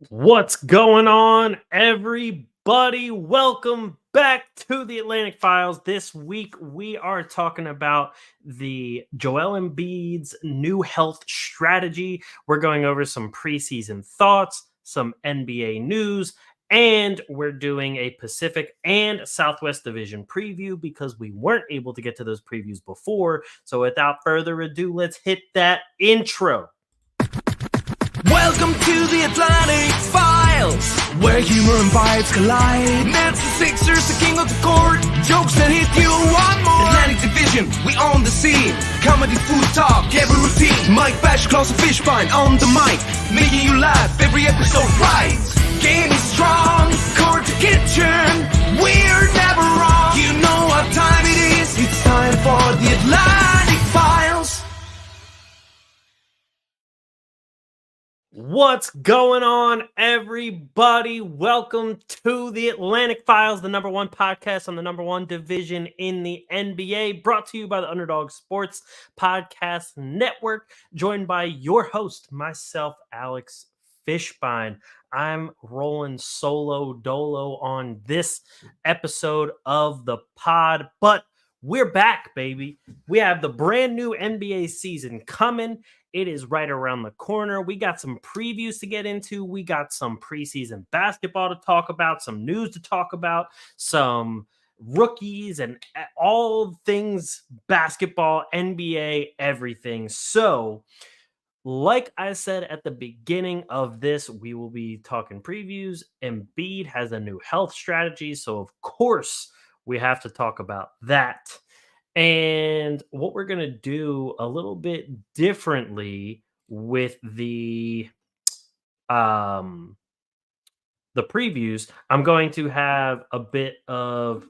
What's going on, everybody? Welcome back to the Atlantic Files. This week, we are talking about the Joel Embiid's new health strategy. We're going over some preseason thoughts, some NBA news, and we're doing a Pacific and Southwest Division preview because we weren't able to get to those previews before. So, without further ado, let's hit that intro. Welcome to the Atlantic Files, where humor and vibes collide. Nets the Sixers, the king of the court. Jokes that hit you one more. Atlantic Division, we own the scene. Comedy, food talk, every routine. Mike Bash, Klaus and Fishbein on the mic, making you laugh every episode right. Game is strong, court to kitchen. We're never wrong. You know what time it is. It's time for the Atlantic Files. What's going on, everybody? Welcome to the Atlantic Files, the number one podcast on the number one division in the NBA, brought to you by the Underdog Sports Podcast Network, joined by your host, myself, Alex Fishbein. I'm rolling solo dolo on this episode of the pod, but we're back, baby. We have the brand new NBA season coming. It is right around the corner. We got some previews to get into. We got some preseason basketball to talk about, some news to talk about, some rookies, and all things basketball, NBA, everything. So, like I said at the beginning of this, we will be talking previews. Embiid has a new health strategy. So, of course, we have to talk about that. And what we're going to do a little bit differently with um the previews, I'm going to have a bit of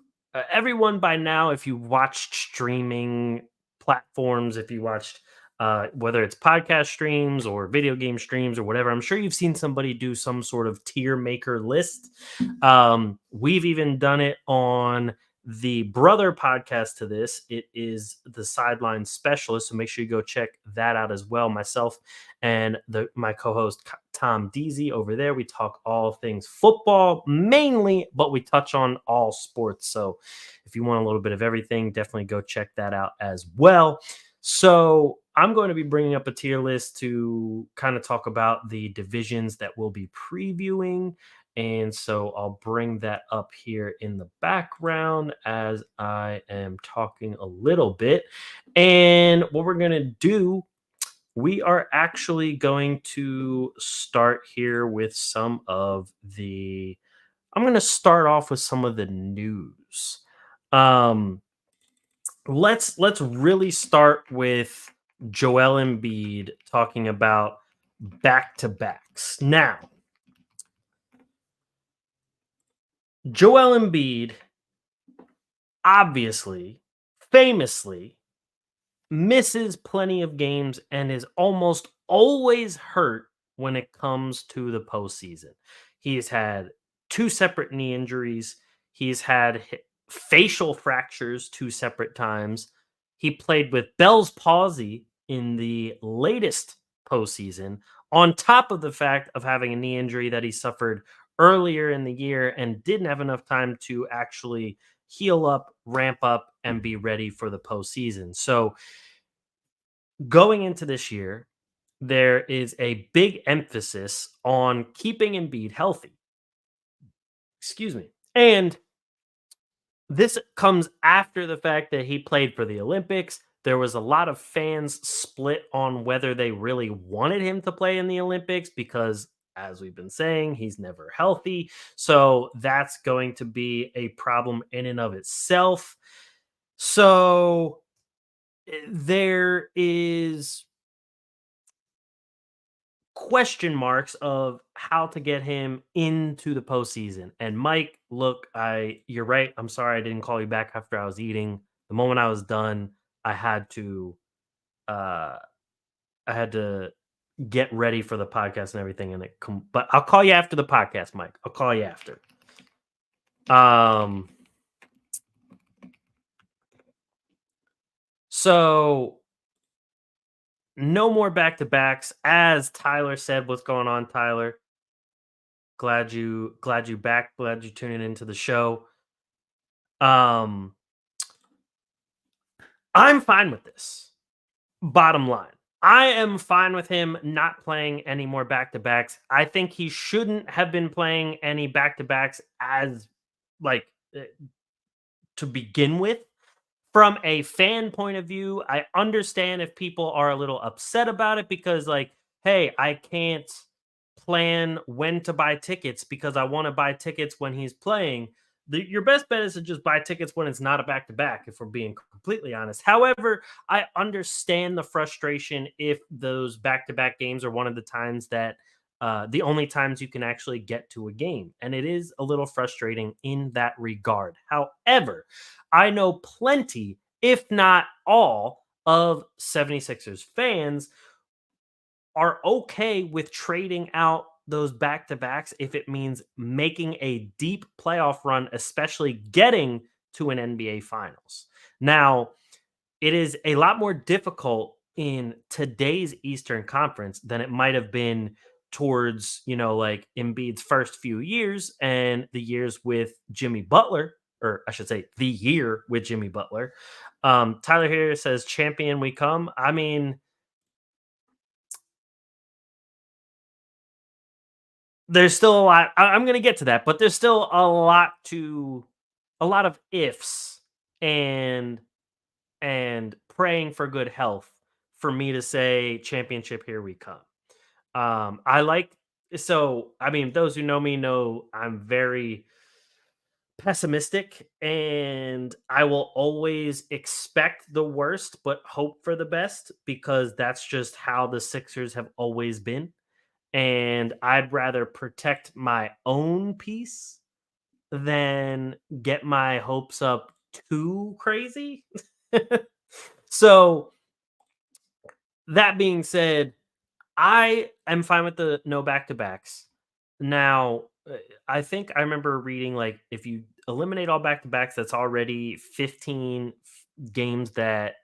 everyone by now, if you watched streaming platforms, if you watched whether it's podcast streams or video game streams or whatever, I'm sure you've seen somebody do some sort of tier maker list. We've even done it on the brother podcast to this. It is the Sideline Specialist, so make sure you go check that out as well. Myself and my co-host Tom Deasy over there, we talk all things football mainly, but we touch on all sports. So if you want a little bit of everything, definitely go check that out as well. So I'm going to be bringing up a tier list to kind of talk about the divisions that we'll be previewing. And so I'll bring that up here in the background as I am talking a little bit. And what we're going to do, we are actually going to start here with some of the I'm going to start off with some of the news. Let's really start with Joel Embiid talking about back-to-backs. Now, Joel Embiid obviously, famously, misses plenty of games and is almost always hurt when it comes to the postseason. He's had two separate knee injuries. He's had facial fractures two separate times. He played with Bell's palsy in the latest postseason, on top of the fact of having a knee injury that he suffered earlier in the year and didn't have enough time to actually heal up, ramp up, and be ready for the postseason. So going into this year, there is a big emphasis on keeping Embiid healthy. Excuse me. And this comes after the fact that he played for the Olympics. There was a lot of fans split on whether they really wanted him to play in the Olympics because, as we've been saying, he's never healthy. So that's going to be a problem in and of itself. So there is question marks of how to get him into the postseason. And Mike, look, you're right. I'm sorry I didn't call you back after I was eating. The moment I was done, I had to uh I had to get ready for the podcast and everything, and but I'll call you after the podcast, Mike. I'll call you after. So no more back-to-backs. As Tyler said, what's going on, Tyler? Glad you back. Glad you tuning into the show. Um, I'm fine with this. Bottom line, I am fine with him not playing any more back to backs. I think he shouldn't have been playing any back to backs as like to begin with. From a fan point of view, I understand if people are a little upset about it because, like, hey, I can't plan when to buy tickets because I want to buy tickets when he's playing. Your best bet is to just buy tickets when it's not a back to back, if we're being completely honest. However, I understand the frustration if those back to back games are one of the times that the only times you can actually get to a game. And it is a little frustrating in that regard. However, I know plenty, if not all, of 76ers fans are okay with trading out those back to backs if it means making a deep playoff run, especially getting to an NBA Finals. Now, it is a lot more difficult in today's Eastern Conference than it might have been towards, like Embiid's first few years and the years with Jimmy Butler, or I should say the year with Jimmy Butler. Tyler here says, champion we come. I mean, there's still a lot. I'm going to get to that, but there's still a lot of ifs and praying for good health for me to say championship here we come. I like so I mean those who know me know I'm very pessimistic and I will always expect the worst but hope for the best because that's just how the Sixers have always been. And I'd rather protect my own peace than get my hopes up too crazy. So, that being said, I am fine with the no back to backs. Now, I think I remember reading like if you eliminate all back to backs, that's already 15 games that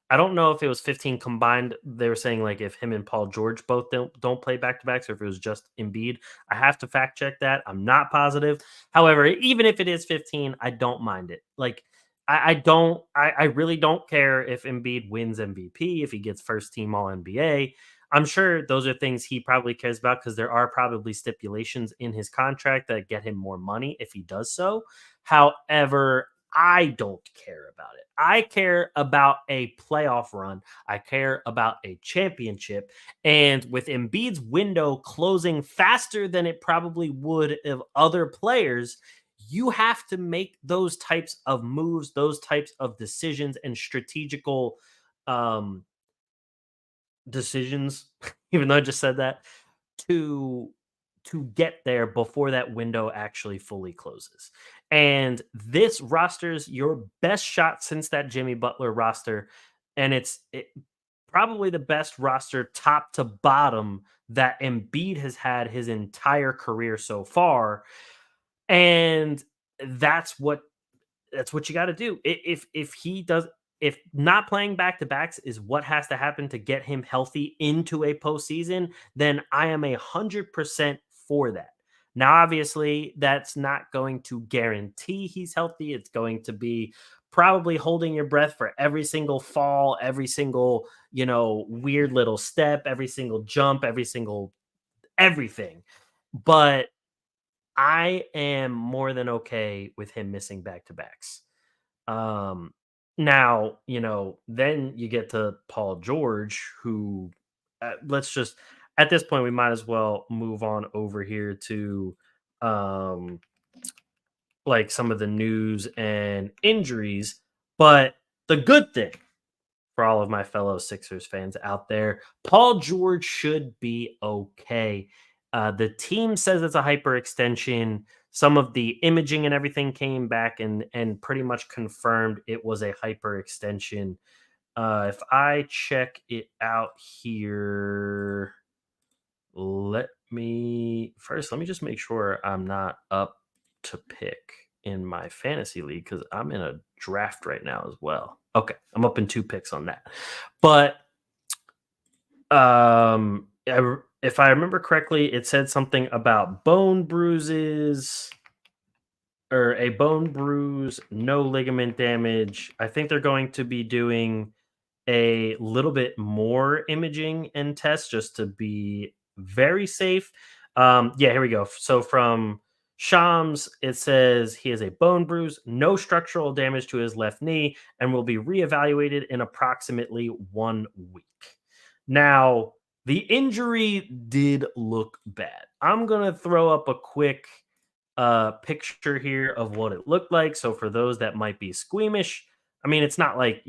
I don't know if it was 15 combined. They were saying like if him and Paul George both don't play back to backs, or if it was just Embiid. I have to fact check that. I'm not positive. However, even if it is 15, I don't mind it. Like I don't. I really don't care if Embiid wins MVP, if he gets first team All NBA. I'm sure those are things he probably cares about because there are probably stipulations in his contract that get him more money if he does so. However, I don't care about it. I care about a playoff run. I care about a championship. And with Embiid's window closing faster than it probably would of other players, you have to make those types of moves, those types of decisions and strategical um, decisions, even though I just said that, to get there before that window actually fully closes. And this roster's your best shot since that Jimmy Butler roster, and probably the best roster top to bottom that Embiid has had his entire career so far. And that's what you got to do. If he does, if not playing back to backs is what has to happen to get him healthy into a postseason, then I am 100% for that. Now, obviously, that's not going to guarantee he's healthy. It's going to be probably holding your breath for every single fall, every single, weird little step, every single jump, every single everything. But I am more than okay with him missing back to backs. Um, Now, then you get to Paul George, who let's just at this point we might as well move on over here to um like some of the news and injuries. But the good thing for all of my fellow Sixers fans out there, Paul George should be okay. The team says it's a hyperextension. Some of the imaging and everything came back and pretty much confirmed it was a hyperextension. If I check it out here, let me just make sure I'm not up to pick in my fantasy league because I'm in a draft right now as well. Okay, I'm up in 2 picks on that. But if I remember correctly, it said something about bone bruises or a bone bruise, no ligament damage. I think they're going to be doing a little bit more imaging and tests just to be very safe. Yeah, here we go. So from Shams, it says he has a bone bruise, no structural damage to his left knee, and will be reevaluated in approximately 1 week. Now, the injury did look bad. I'm going to throw up a quick picture here of what it looked like. So for those that might be squeamish, I mean, it's not like,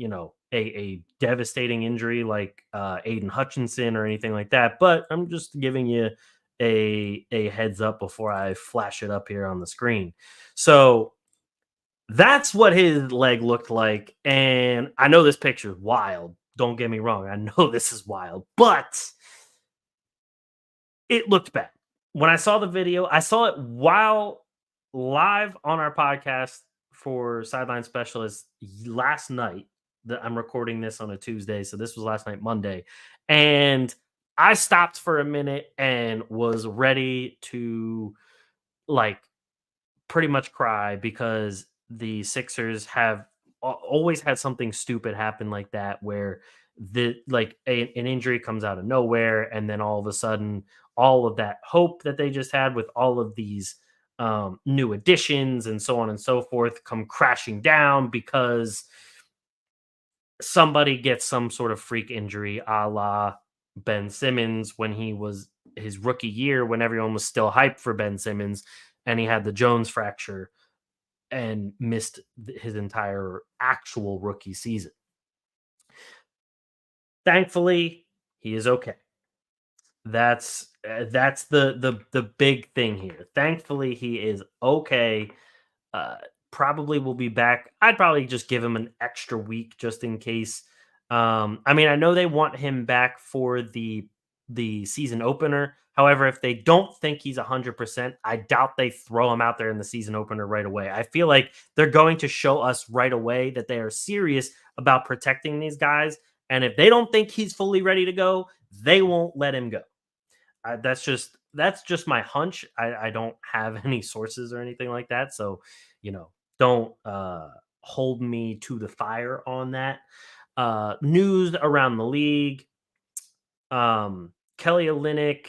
a devastating injury like Aiden Hutchinson or anything like that, but I'm just giving you a heads up before I flash it up here on the screen. So that's what his leg looked like. And I know this picture is wild. Don't get me wrong. I know this is wild, but it looked bad. When I saw the video, I saw it while live on our podcast for Sideline Specialists last night. That I'm recording this on a Tuesday, so this was last night, Monday, and I stopped for a minute and was ready to like pretty much cry because the Sixers have always had something stupid happen like that where an injury comes out of nowhere and then all of a sudden all of that hope that they just had with all of these new additions and so on and so forth come crashing down because somebody gets some sort of freak injury a la Ben Simmons when he was his rookie year when everyone was still hyped for Ben Simmons and he had the Jones fracture and missed his entire actual rookie season. Thankfully, he is okay. That's the big thing here. Thankfully, he is okay. Uh, Probably will be back. I'd probably just give him an extra week just in case. I mean, I know they want him back for the season opener. However, if they don't think he's 100%, I doubt they throw him out there in the season opener right away. I feel like they're going to show us right away that they are serious about protecting these guys. And if they don't think he's fully ready to go, they won't let him go. That's just my hunch. I don't have any sources or anything like that, so don't hold me to the fire on that. News around the league. Kelly Olynyk,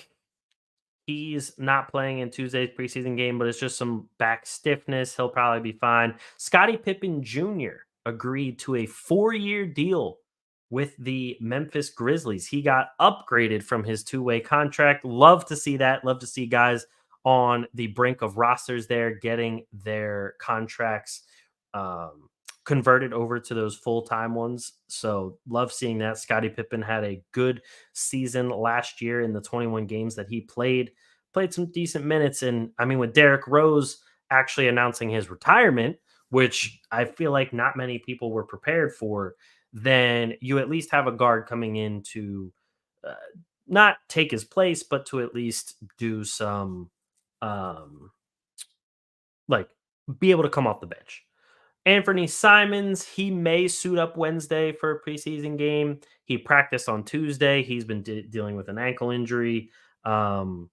he's not playing in Tuesday's preseason game, but it's just some back stiffness. He'll probably be fine. Scottie Pippen Jr. agreed to a 4-year deal with the Memphis Grizzlies. He got upgraded from his two-way contract. Love to see that. Love to see guys on the brink of rosters there getting their contracts converted over to those full-time ones. So love seeing that. Scottie Pippen had a good season last year in the 21 games that he played some decent minutes. And I mean, with Derrick Rose actually announcing his retirement, which I feel like not many people were prepared for, then you at least have a guard coming in to uh, not take his place, but to at least do some, um, like, be able to come off the bench. Anthony Simons, he may suit up Wednesday for a preseason game. He practiced on Tuesday. He's been dealing with an ankle injury. Um,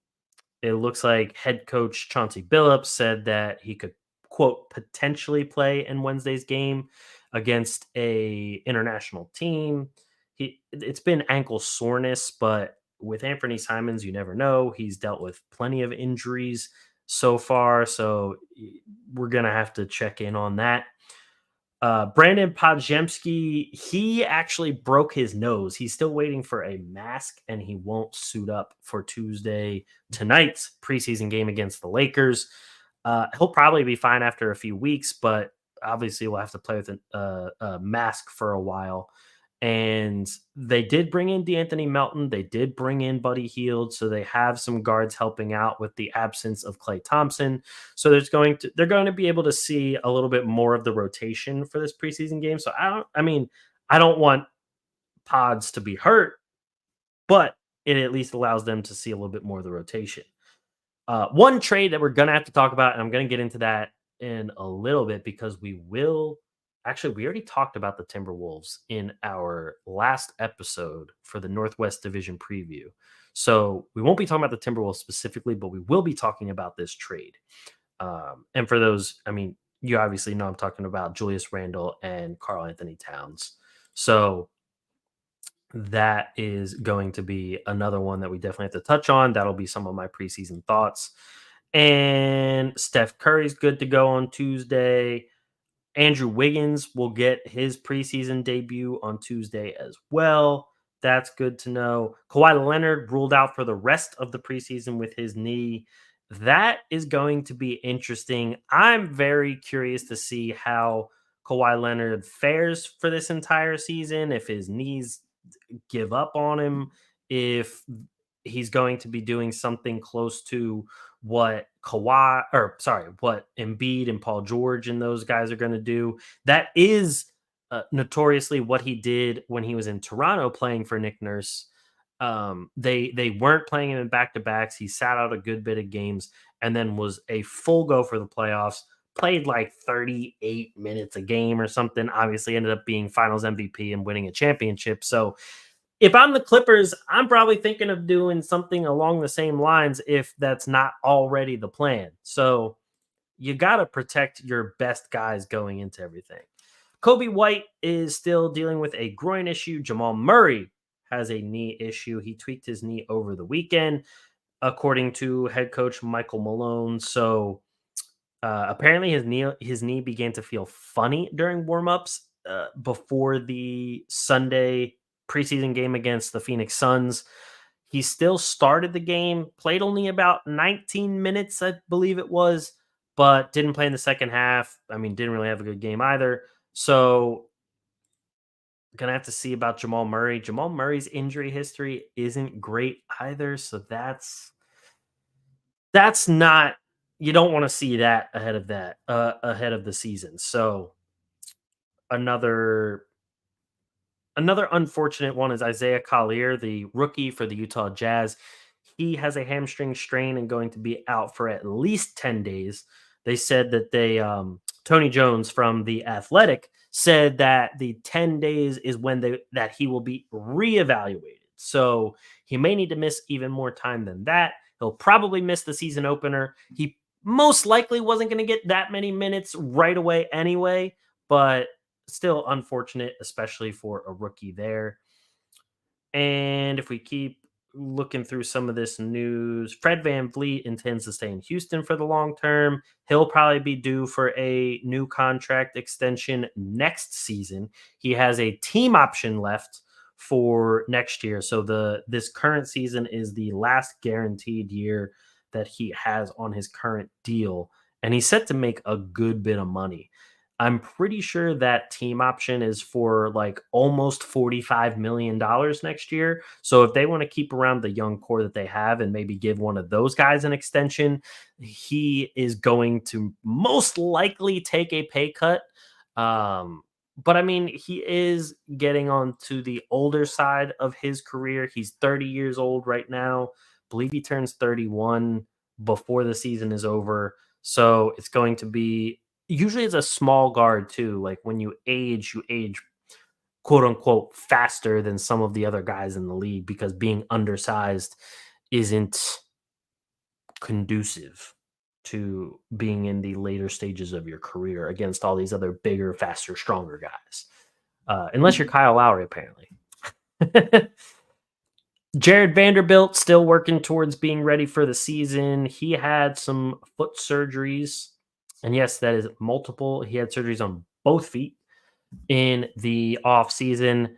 it looks like head coach Chauncey Billups said that he could, quote, potentially play in Wednesday's game against a international team. It's been ankle soreness, but with Anthony Simons, you never know. He's dealt with plenty of injuries so far, so we're gonna have to check in on that. Brandon Podjemski, he actually broke his nose. He's still waiting for a mask, and he won't suit up for Tuesday tonight's preseason game against the Lakers. He'll probably be fine after a few weeks, but obviously we'll have to play with a mask for a while. And they did bring in DeAnthony Melton. They did bring in Buddy Hield, so they have some guards helping out with the absence of Klay Thompson. So they're going to be able to see a little bit more of the rotation for this preseason game. So I don't want Pods to be hurt, but it at least allows them to see a little bit more of the rotation. One trade that we're going to have to talk about, and I'm going to get into that in a little bit because we already talked about the Timberwolves in our last episode for the Northwest Division preview. So we won't be talking about the Timberwolves specifically, but we will be talking about this trade. And for those, I mean, you obviously know I'm talking about Julius Randle and Karl-Anthony Towns. So that is going to be another one that we definitely have to touch on. That'll be some of my preseason thoughts. And Steph Curry's good to go on Tuesday. Andrew Wiggins will get his preseason debut on Tuesday as well. That's good to know. Kawhi Leonard ruled out for the rest of the preseason with his knee. That is going to be interesting. I'm very curious to see how Kawhi Leonard fares for this entire season, if his knees give up on him, if he's going to be doing something close to what what Embiid and Paul George and those guys are going to do. That is notoriously what he did when he was in Toronto playing for Nick Nurse. They weren't playing him in back to backs. He sat out a good bit of games and then was a full go for the playoffs. Played like 38 minutes a game or something. Obviously, ended up being Finals MVP and winning a championship. So if I'm the Clippers, I'm probably thinking of doing something along the same lines if that's not already the plan. So you got to protect your best guys going into everything. Kobe White is still dealing with a groin issue. Jamal Murray has a knee issue. He tweaked his knee over the weekend, according to head coach Michael Malone. So apparently his knee began to feel funny during warmups before the Sunday preseason game against the Phoenix Suns. He still started the game, played only about 19 minutes, I believe it was, but didn't play in the second half. I mean, didn't really have a good game either. So gonna have to see about Jamal Murray. Jamal Murray's injury history isn't great either, so that's not, you don't want to see that ahead of the season. So another another unfortunate one is Isaiah Collier, the rookie for the Utah Jazz. He has a hamstring strain and going to be out for at least 10 days. They said that Tony Jones from The Athletic said that the 10 days is when that he will be reevaluated. So he may need to miss even more time than that. He'll probably miss the season opener. He most likely wasn't going to get that many minutes right away anyway, but still unfortunate, especially for a rookie there. And if we keep looking through some of this news, Fred Van Vliet intends to stay in Houston for the long term. He'll probably be due for a new contract extension next season. He has a team option left for next year. So this current season is the last guaranteed year that he has on his current deal. And he's set to make a good bit of money. I'm pretty sure that team option is for like almost $45 million next year. So if they want to keep around the young core that they have and maybe give one of those guys an extension, he is going to most likely take a pay cut. But I mean, he is getting on to the older side of his career. He's 30 years old right now. Believe he turns 31 before the season is over. So it's going to be, usually it's a small guard too. Like when you age quote unquote faster than some of the other guys in the league because being undersized isn't conducive to being in the later stages of your career against all these other bigger, faster, stronger guys. Unless you're Kyle Lowry, apparently. Jared Vanderbilt still working towards being ready for the season. He had some foot surgeries. And yes, that is multiple. He had surgeries on both feet in the off season.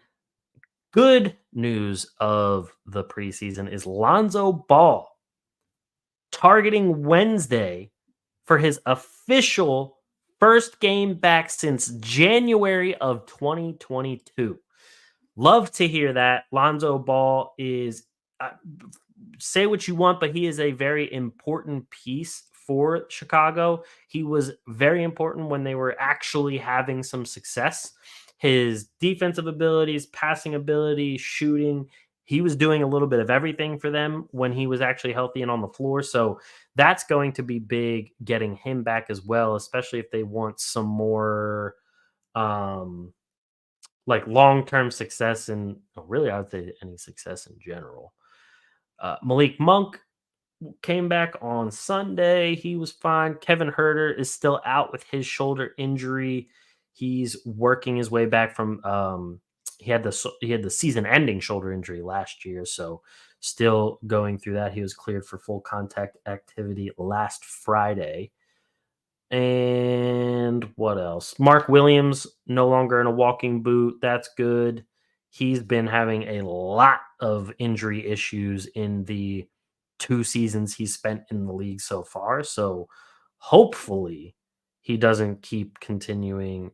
Good news of the preseason is Lonzo Ball targeting Wednesday for his official first game back since January of 2022. Love to hear that. Lonzo Ball is, say what you want, but he is a very important piece for Chicago. He was very important when they were actually having some success. His defensive abilities, passing ability, shooting, he was doing a little bit of everything for them when he was actually healthy and on the floor. So that's going to be big getting him back as well, especially if they want some more like long-term success and really I would say any success in general. Malik Monk came back on Sunday. He was fine. Kevin Herter is still out with his shoulder injury. He's working his way back from he had the season-ending shoulder injury last year, so still going through that. He was cleared for full contact activity last Friday. And what else? Mark Williams no longer in a walking boot. That's good. He's been having a lot of injury issues in the 2 seasons he's spent in the league so far. So hopefully he doesn't keep continuing.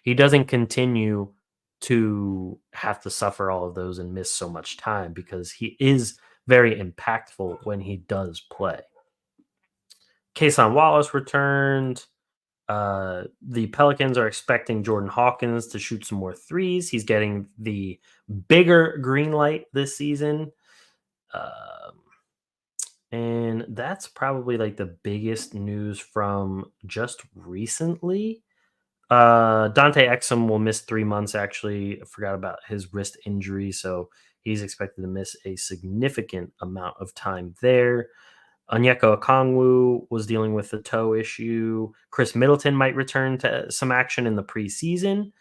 He doesn't continue to have to suffer all of those and miss so much time because he is very impactful when he does play. Kason Wallace returned. The Pelicans are expecting Jordan Hawkins to shoot some more threes. He's getting the bigger green light this season. And that's probably like the biggest news from just recently. Dante Exum will miss 3 months, actually. I forgot about his wrist injury. So he's expected to miss a significant amount of time there. Onyeka Okongwu was dealing with the toe issue. Chris Middleton might return to some action in the preseason.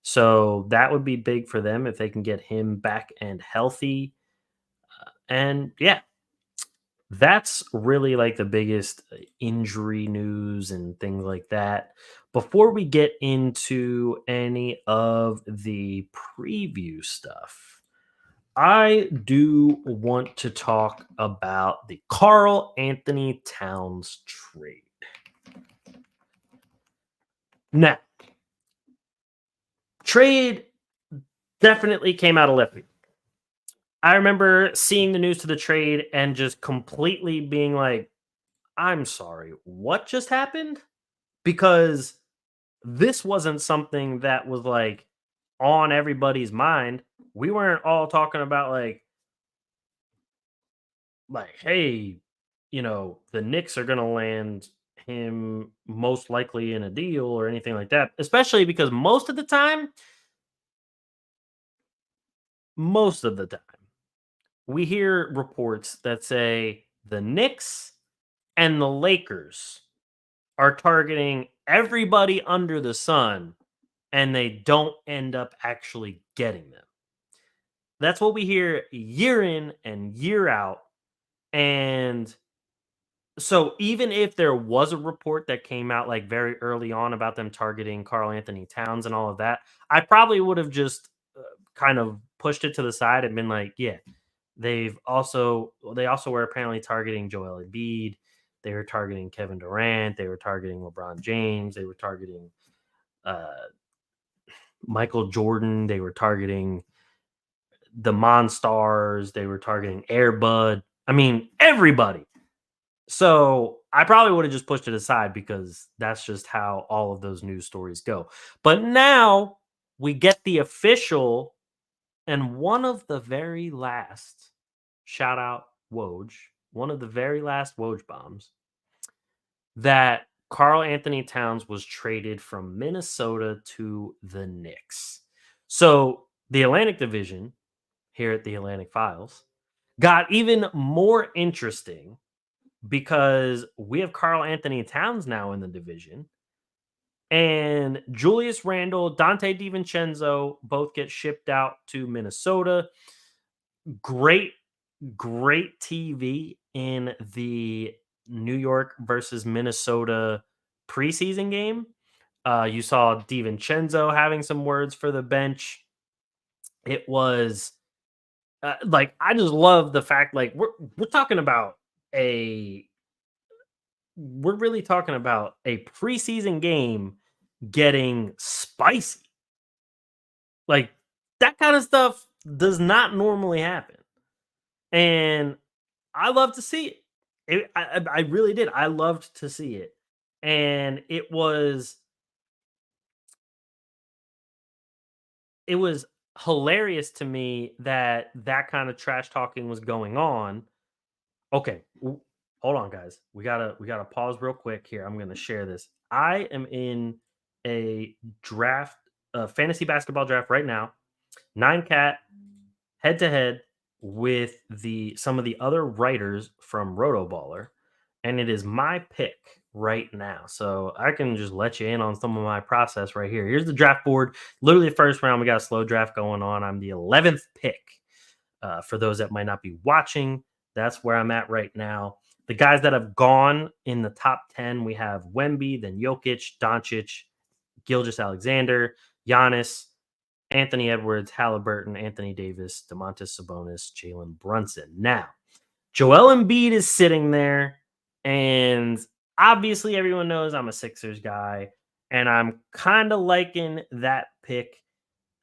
So that would be big for them if they can get him back and healthy. And yeah, that's really like the biggest injury news and things like that. Before we get into any of the preview stuff, I do want to talk about the Karl-Anthony Towns trade. Now, trade definitely came out of left field. I remember seeing the news to the trade and just completely being like, I'm sorry, what just happened? Because this wasn't something that was like on everybody's mind. We weren't all talking about like, hey, the Knicks are going to land him most likely in a deal or anything like that, especially because most of the time, we hear reports that say the Knicks and the Lakers are targeting everybody under the sun and they don't end up actually getting them. That's what we hear year in and year out. And so even if there was a report that came out like very early on about them targeting Karl-Anthony Towns and all of that, I probably would have just kind of pushed it to the side and been like, yeah, they also were apparently targeting Joel Embiid. They were targeting Kevin Durant. They were targeting LeBron James. They were targeting uh, Michael Jordan. They were targeting the Monstars. They were targeting Air Bud. I mean, everybody. So I probably would have just pushed it aside because that's just how all of those news stories go. But now we get the official and one of the very last shout out Woj, one of the very last Woj bombs that Karl-Anthony Towns was traded from Minnesota to the Knicks. So the Atlantic Division here at the Atlantic Files got even more interesting because we have Karl-Anthony Towns now in the division. And Julius Randle, Dante DiVincenzo both get shipped out to Minnesota. Great, great TV in the New York versus Minnesota preseason game. You saw DiVincenzo having some words for the bench. It was like I just love the fact like we're talking about a we're really talking about a preseason game getting spicy. Like that kind of stuff does not normally happen. And I love to see it. I really did. I loved to see it. And it was hilarious to me that that kind of trash talking was going on. Okay, hold on, guys. We gotta pause real quick here. I'm gonna share this. I am in a fantasy basketball draft right now. 9 cat head to head with the some of the other writers from Rotoballer, and it is my pick right now. So I can just let you in on some of my process right here. Here's the draft board. Literally, the first round, we got a slow draft going on. I'm the 11th pick. For those that might not be watching, that's where I'm at right now. The guys that have gone in the top 10, we have Wemby, then Jokic, Doncic, Gilgis Alexander, Giannis, Anthony Edwards, Halliburton, Anthony Davis, DeMontis Sabonis, Jalen Brunson. Now, Joel Embiid is sitting there, and obviously everyone knows I'm a Sixers guy, and I'm kind of liking that pick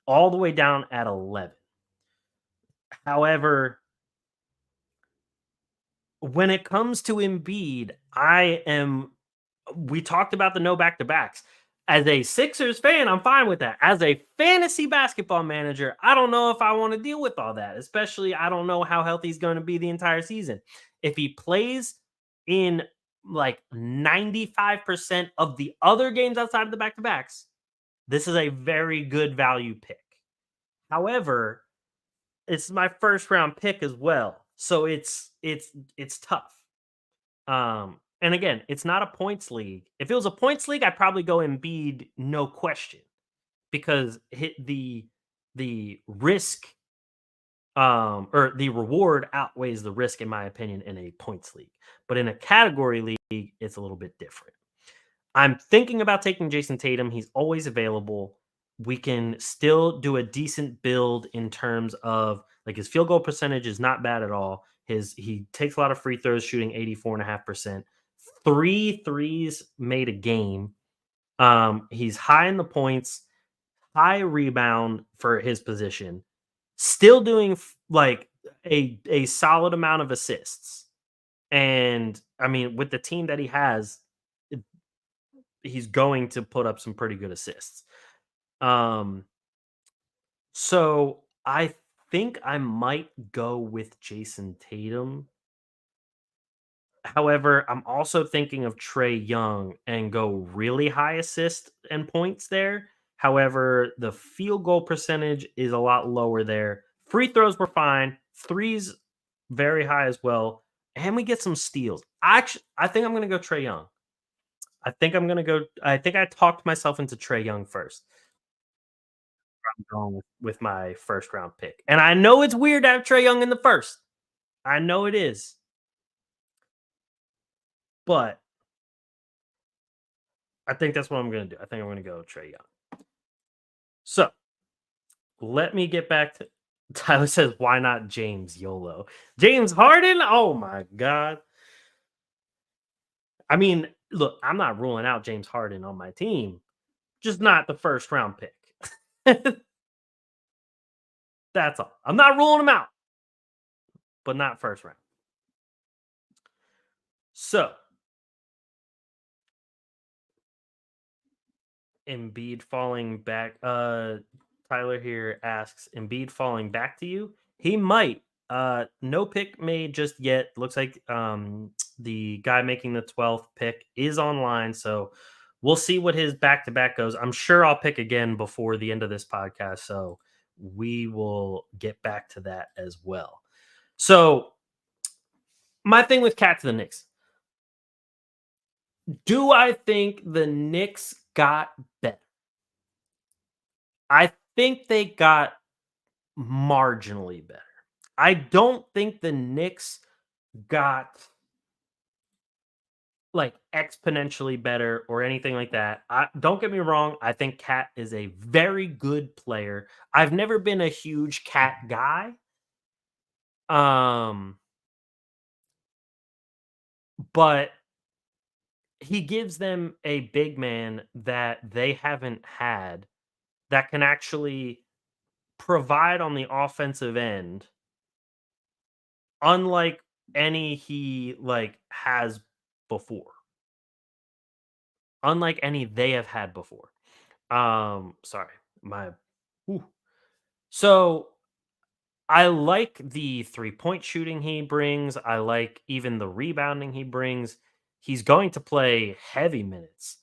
all the way down at 11. However, when it comes to Embiid, we talked about the no back to backs. As a Sixers fan, I'm fine with that. As a fantasy basketball manager, I don't know if I want to deal with all that, especially I don't know how healthy he's going to be the entire season. If he plays in like 95% of the other games outside of the back to backs, this is a very good value pick. However, it's my first round pick as well. So it's tough. And again, it's not a points league. If it was a points league, I'd probably go Embiid, no question, because the risk or the reward outweighs the risk, in my opinion, in a points league. But in a category league, it's a little bit different. I'm thinking about taking Jason Tatum. He's always available. We can still do a decent build in terms of like his field goal percentage is not bad at all. He takes a lot of free throws, shooting 84.5%. 3 threes made a game. He's high in the points, high rebound for his position, still doing like a solid amount of assists. And I mean, with the team that he has, he's going to put up some pretty good assists. Um, so I think I might go with Jason Tatum. However, I'm also thinking of Trey Young and go really high assist and points there. However, the field goal percentage is a lot lower there. Free throws were fine. Threes very high as well. And we get some steals. I think I'm going to go Trey Young. I think I talked myself into Trey Young first. I'm going with my first round pick. And I know it's weird to have Trey Young in the first. I know it is. But I think that's what I'm going to do. I think I'm going to go Trey Young. So let me get back to Tyler says, why not James YOLO? James Harden? Oh my God. I mean, look, I'm not ruling out James Harden on my team, just not the first round pick. That's all. I'm not ruling him out, but not first round. So Embiid falling back. Tyler here asks, Embiid falling back to you? He might. No pick made just yet. Looks like the guy making the 12th pick is online, so we'll see what his back to back goes. I'm sure I'll pick again before the end of this podcast, so we will get back to that as well. So my thing with Cat to the Knicks. Do I think the Knicks got better? I think they got marginally better. I don't think the Knicks got like exponentially better or anything like that. Don't get me wrong. I think Cat is a very good player. I've never been a huge Cat guy. But he gives them a big man that they haven't had that can actually provide on the offensive end, unlike any he like has before. Unlike any they have had before. Sorry, my. Whew. So I like the 3-point shooting he brings. I like even the rebounding he brings. He's going to play heavy minutes.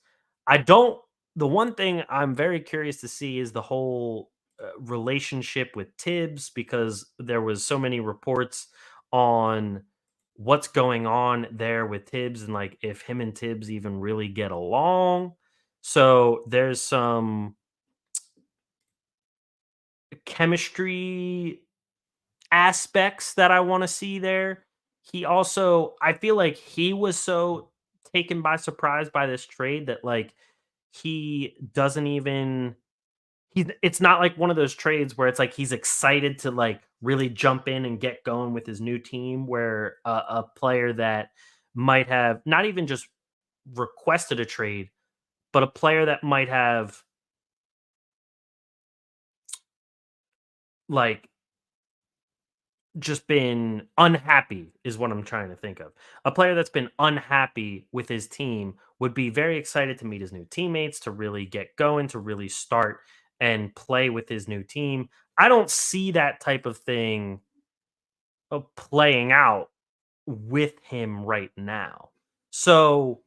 I don't. The one thing I'm very curious to see is the whole relationship with Tibbs because there was so many reports on what's going on there with Tibbs and like if him and Tibbs even really get along. So there's some chemistry aspects that I want to see there. He also, I feel like he was so taken by surprise by this trade that like he doesn't even it's not like one of those trades where it's like he's excited to like really jump in and get going with his new team where a player that might have not even just requested a trade but a player that might have like just been unhappy is what I'm trying to think of. A player that's been unhappy with his team would be very excited to meet his new teammates, to really get going, to really start and play with his new team. I don't see that type of thing playing out with him right now. So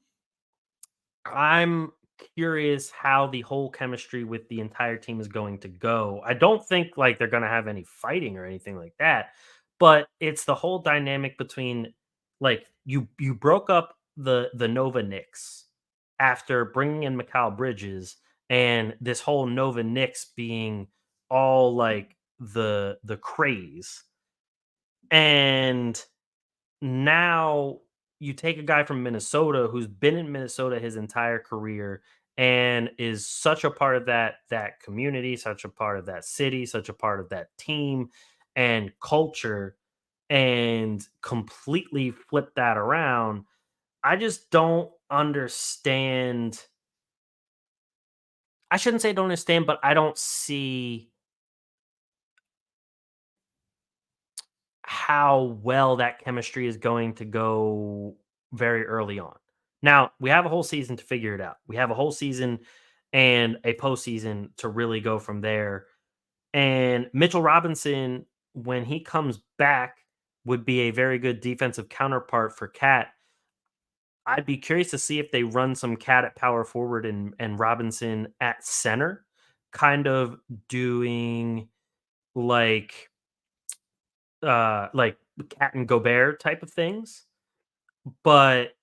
I'm curious how the whole chemistry with the entire team is going to go. I don't think like they're going to have any fighting or anything like that, but it's the whole dynamic between like you broke up the Nova Knicks after bringing in Mikal Bridges and this whole Nova Knicks being all like the craze and now you take a guy from Minnesota who's been in Minnesota his entire career and is such a part of that community, such a part of that city, such a part of that team and culture and completely flip that around. I just don't understand. I shouldn't say don't understand, but I don't see how well that chemistry is going to go very early on. Now, we have a whole season to figure it out. We have a whole season and a postseason to really go from there. And Mitchell Robinson, when he comes back, would be a very good defensive counterpart for Cat. I'd be curious to see if they run some Cat at power forward and Robinson at center, kind of doing like like Cat and Gobert type of things. But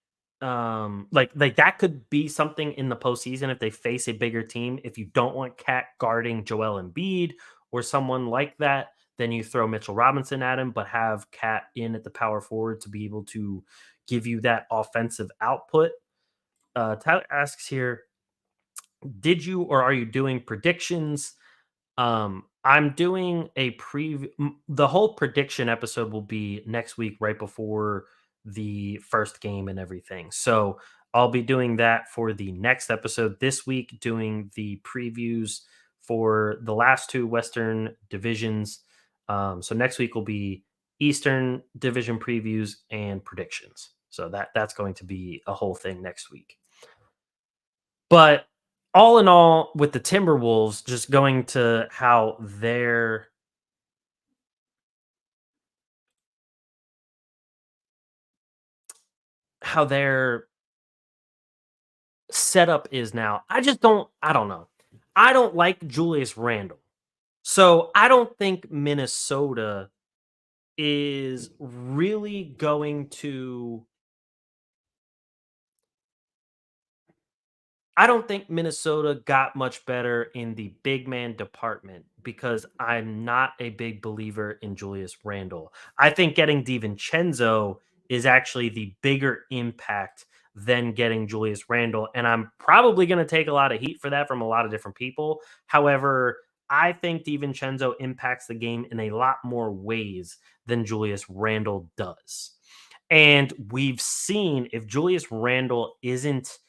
like that could be something in the postseason if they face a bigger team. If you don't want Cat guarding Joel Embiid or someone like that, then you throw Mitchell Robinson at him, but have Cat in at the power forward to be able to give you that offensive output. Tyler asks here, did you or are you doing predictions? I'm doing a the whole prediction episode will be next week, right before the first game and everything. So I'll be doing that for the next episode this week, doing the previews for the last two Western divisions. So next week will be Eastern division previews and predictions. So that's going to be a whole thing next week. But all in all, with the Timberwolves, just going to how their setup is now, I don't know. I don't like Julius Randle. So I don't think Minnesota is really going to I don't think Minnesota got much better in the big man department because I'm not a big believer in Julius Randle. I think getting DiVincenzo is actually the bigger impact than getting Julius Randle. And I'm probably going to take a lot of heat for that from a lot of different people. However, I think DiVincenzo impacts the game in a lot more ways than Julius Randle does. And we've seen if Julius Randle isn't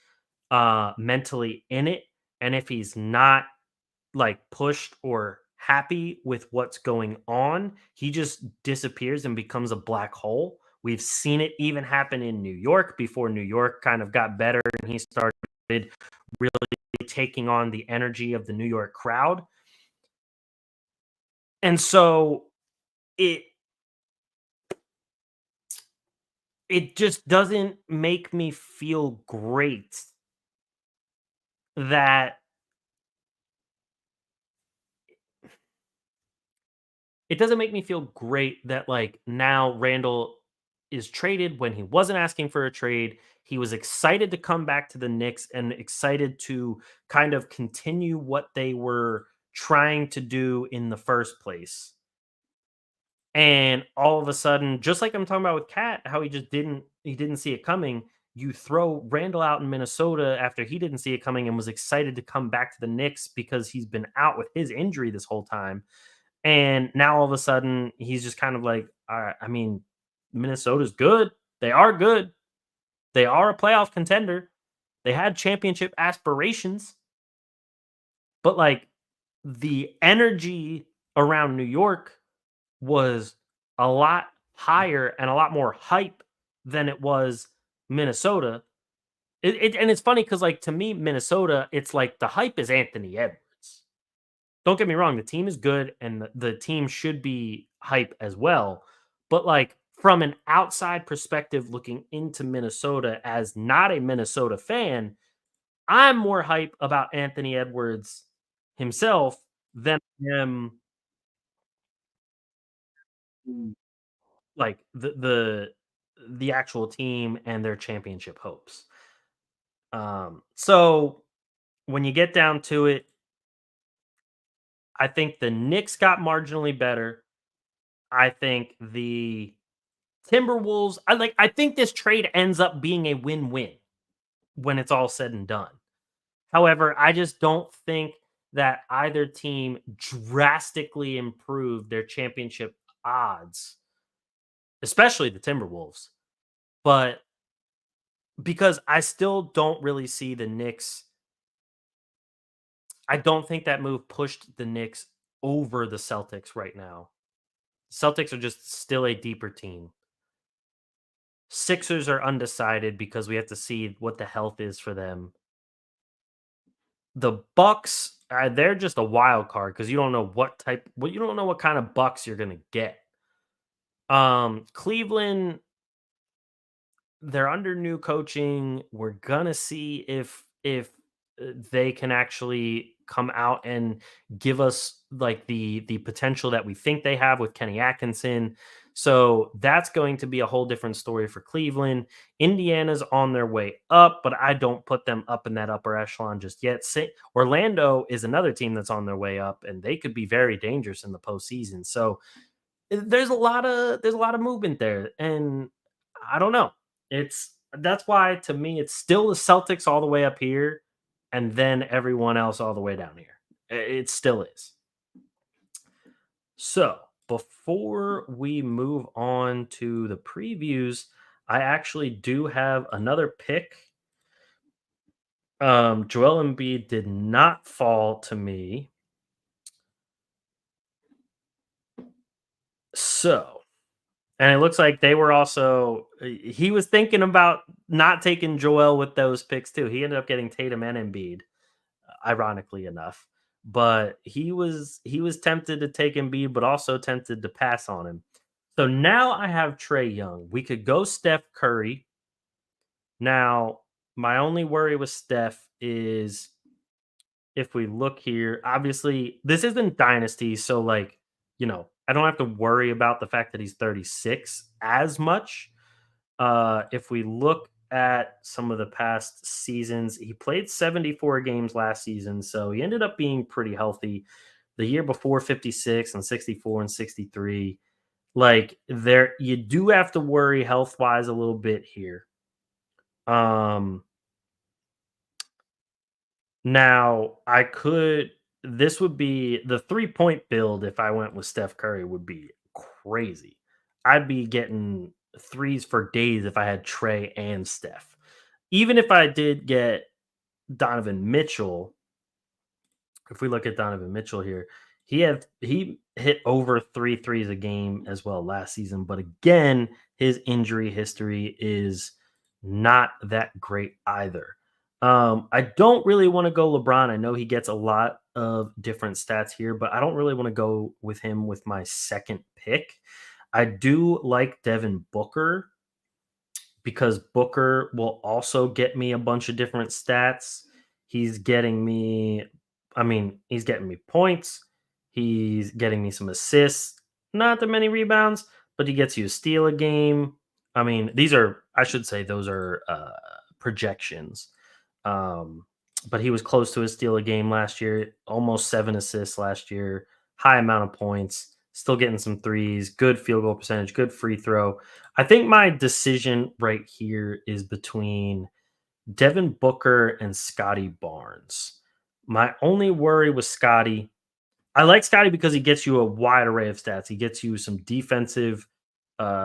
mentally in it and if he's not like pushed or happy with what's going on, he just disappears and becomes a black hole. We've seen it even happen in New York before New York kind of got better and he started really taking on the energy of the New York crowd. And so it it just doesn't make me feel great that it doesn't make me feel great that like now Randall is traded when he wasn't asking for a trade. He was excited to come back to the Knicks and excited to kind of continue what they were trying to do in the first place. And all of a sudden, just like I'm talking about with Cat, how he didn't see it coming. You throw Randall out in Minnesota after he didn't see it coming and was excited to come back to the Knicks because he's been out with his injury this whole time. And now all of a sudden he's just kind of like, all right, I mean, Minnesota's good. They are good. They are a playoff contender. They had championship aspirations, but like the energy around New York was a lot higher and a lot more hype than it was Minnesota. And it's funny because, like, to me, Minnesota, it's like the hype is Anthony Edwards. Don't get me wrong, the team is good and the team should be hype as well. But like from an outside perspective, looking into Minnesota as not a Minnesota fan, I'm more hype about Anthony Edwards himself than him like the actual team and their championship hopes. So when you get down to it, I think the Knicks got marginally better. I think the Timberwolves, I think this trade ends up being a win-win when it's all said and done. However, I just don't think that either team drastically improved their championship odds, especially the Timberwolves. But because I still don't really see the Knicks, I don't think that move pushed the Knicks over the Celtics right now. Celtics are just still a deeper team. Sixers are undecided because we have to see what the health is for them. The Bucks, they're just a wild card because you don't know you don't know what kind of Bucks you're gonna get. Cleveland, they're under new coaching. We're gonna see if they can actually come out and give us like the potential that we think they have with Kenny Atkinson. So that's going to be a whole different story for Cleveland. Indiana's on their way up, but I don't put them up in that upper echelon just yet. Orlando is another team that's on their way up, and they could be very dangerous in the postseason. So there's a lot of movement there, and I don't know. That's why to me it's still the Celtics all the way up here, and then everyone else all the way down here. It still is. So before we move on to the previews, I actually do have another pick. Joel Embiid did not fall to me. So and it looks like they were also he was thinking about not taking Joel with those picks too. He ended up getting Tatum and Embiid, ironically enough. But he was tempted to take Embiid, but also tempted to pass on him. So now I have Trey Young. We could go Steph Curry. Now, my only worry with Steph is if we look here, obviously this isn't dynasty, so like, I don't have to worry about the fact that he's 36 as much. If we look at some of the past seasons, he played 74 games last season, so he ended up being pretty healthy. The year before, 56 and 64 and 63. Like there, you do have to worry health wise a little bit here. Um, Now, this would be the 3-point build if I went with Steph Curry would be crazy. I'd be getting threes for days if I had Trey and Steph. Even if I did get Donovan Mitchell, if we look at Donovan Mitchell here, he hit over three threes a game as well last season. But again, his injury history is not that great either. I don't really want to go LeBron. I know he gets a lot of different stats here, but I don't really want to go with him with my second pick. I do like Devin Booker because Booker will also get me a bunch of different stats. He's getting me, he's getting me points. He's getting me some assists. not that many rebounds, but he gets you a steal a game. I mean, these are, I should say, those are projections. Um, but he was close to a steal a game last year, almost 7 assists last year, high amount of points, still getting some threes, good field goal percentage, good free throw. I think my decision right here is between Devin Booker and Scotty Barnes. My only worry with Scotty, I like Scotty because he gets you a wide array of stats. He gets you some defensive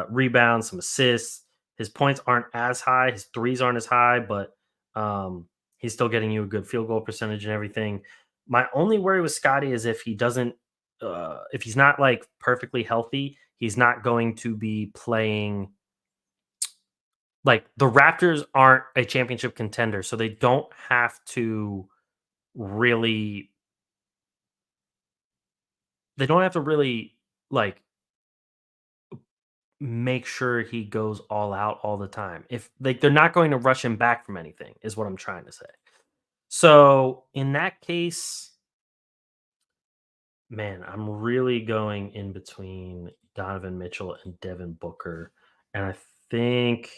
rebounds, some assists. His points aren't as high, his threes aren't as high, but he's still getting you a good field goal percentage and everything. My only worry with Scotty is if he doesn't, if he's not like perfectly healthy, he's not going to be playing. Like the Raptors aren't a championship contender, so they don't have to really, they don't have to really like make sure he goes all out all the time. If like they're not going to rush him back from anything, is what I'm trying to say. So in that case, man, I'm really going in between Donovan Mitchell and Devin Booker, and I think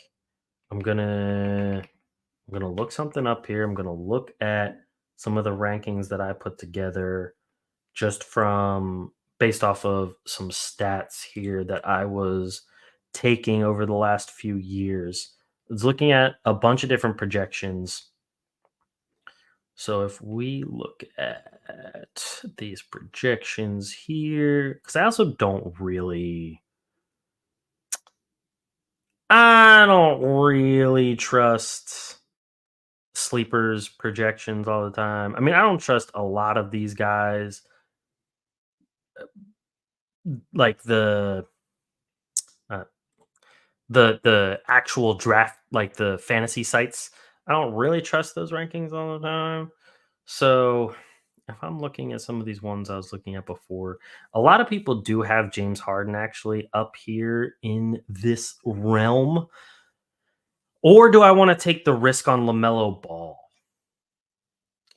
I'm gonna I'm gonna look something up here. I'm gonna look at some of the rankings that I put together just from based off of some stats here that I was taking over the last few years. I was looking at a bunch of different projections. So if we look at these projections here, because I don't really trust sleepers projections all the time. I mean, I don't trust a lot of these guys, like uh, the actual draft, like the fantasy sites. I don't really trust those rankings all the time. So if I'm looking at some of these ones I was looking at before, a lot of people do have James Harden actually up here in this realm. Or do I want to take the risk on LaMelo Ball?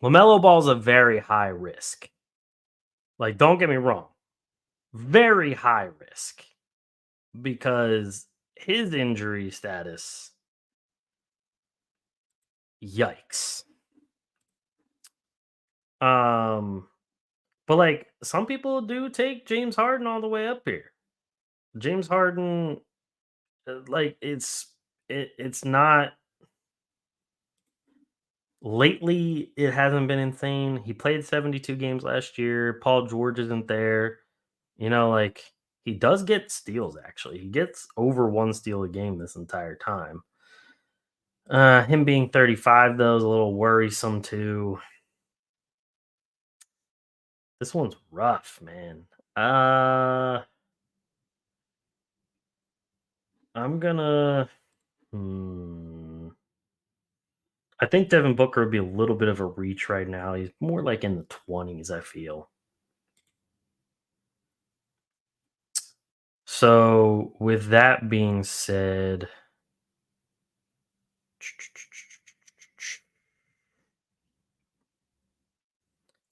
LaMelo Ball is a very high risk. Like, don't get me wrong, very high risk because his injury status, yikes. Um, but like some people do take James Harden all the way up here. James Harden, like it's not lately. It hasn't been insane. He played 72 games last year. Paul George isn't there. Like he does get steals. Actually, he gets over one steal a game this entire time. Him being 35 though is a little worrisome too. This one's rough, man. Uh, I'm gonna. I think Devin Booker would be a little bit of a reach right now. He's more like in the 20s, I feel. So, with that being said,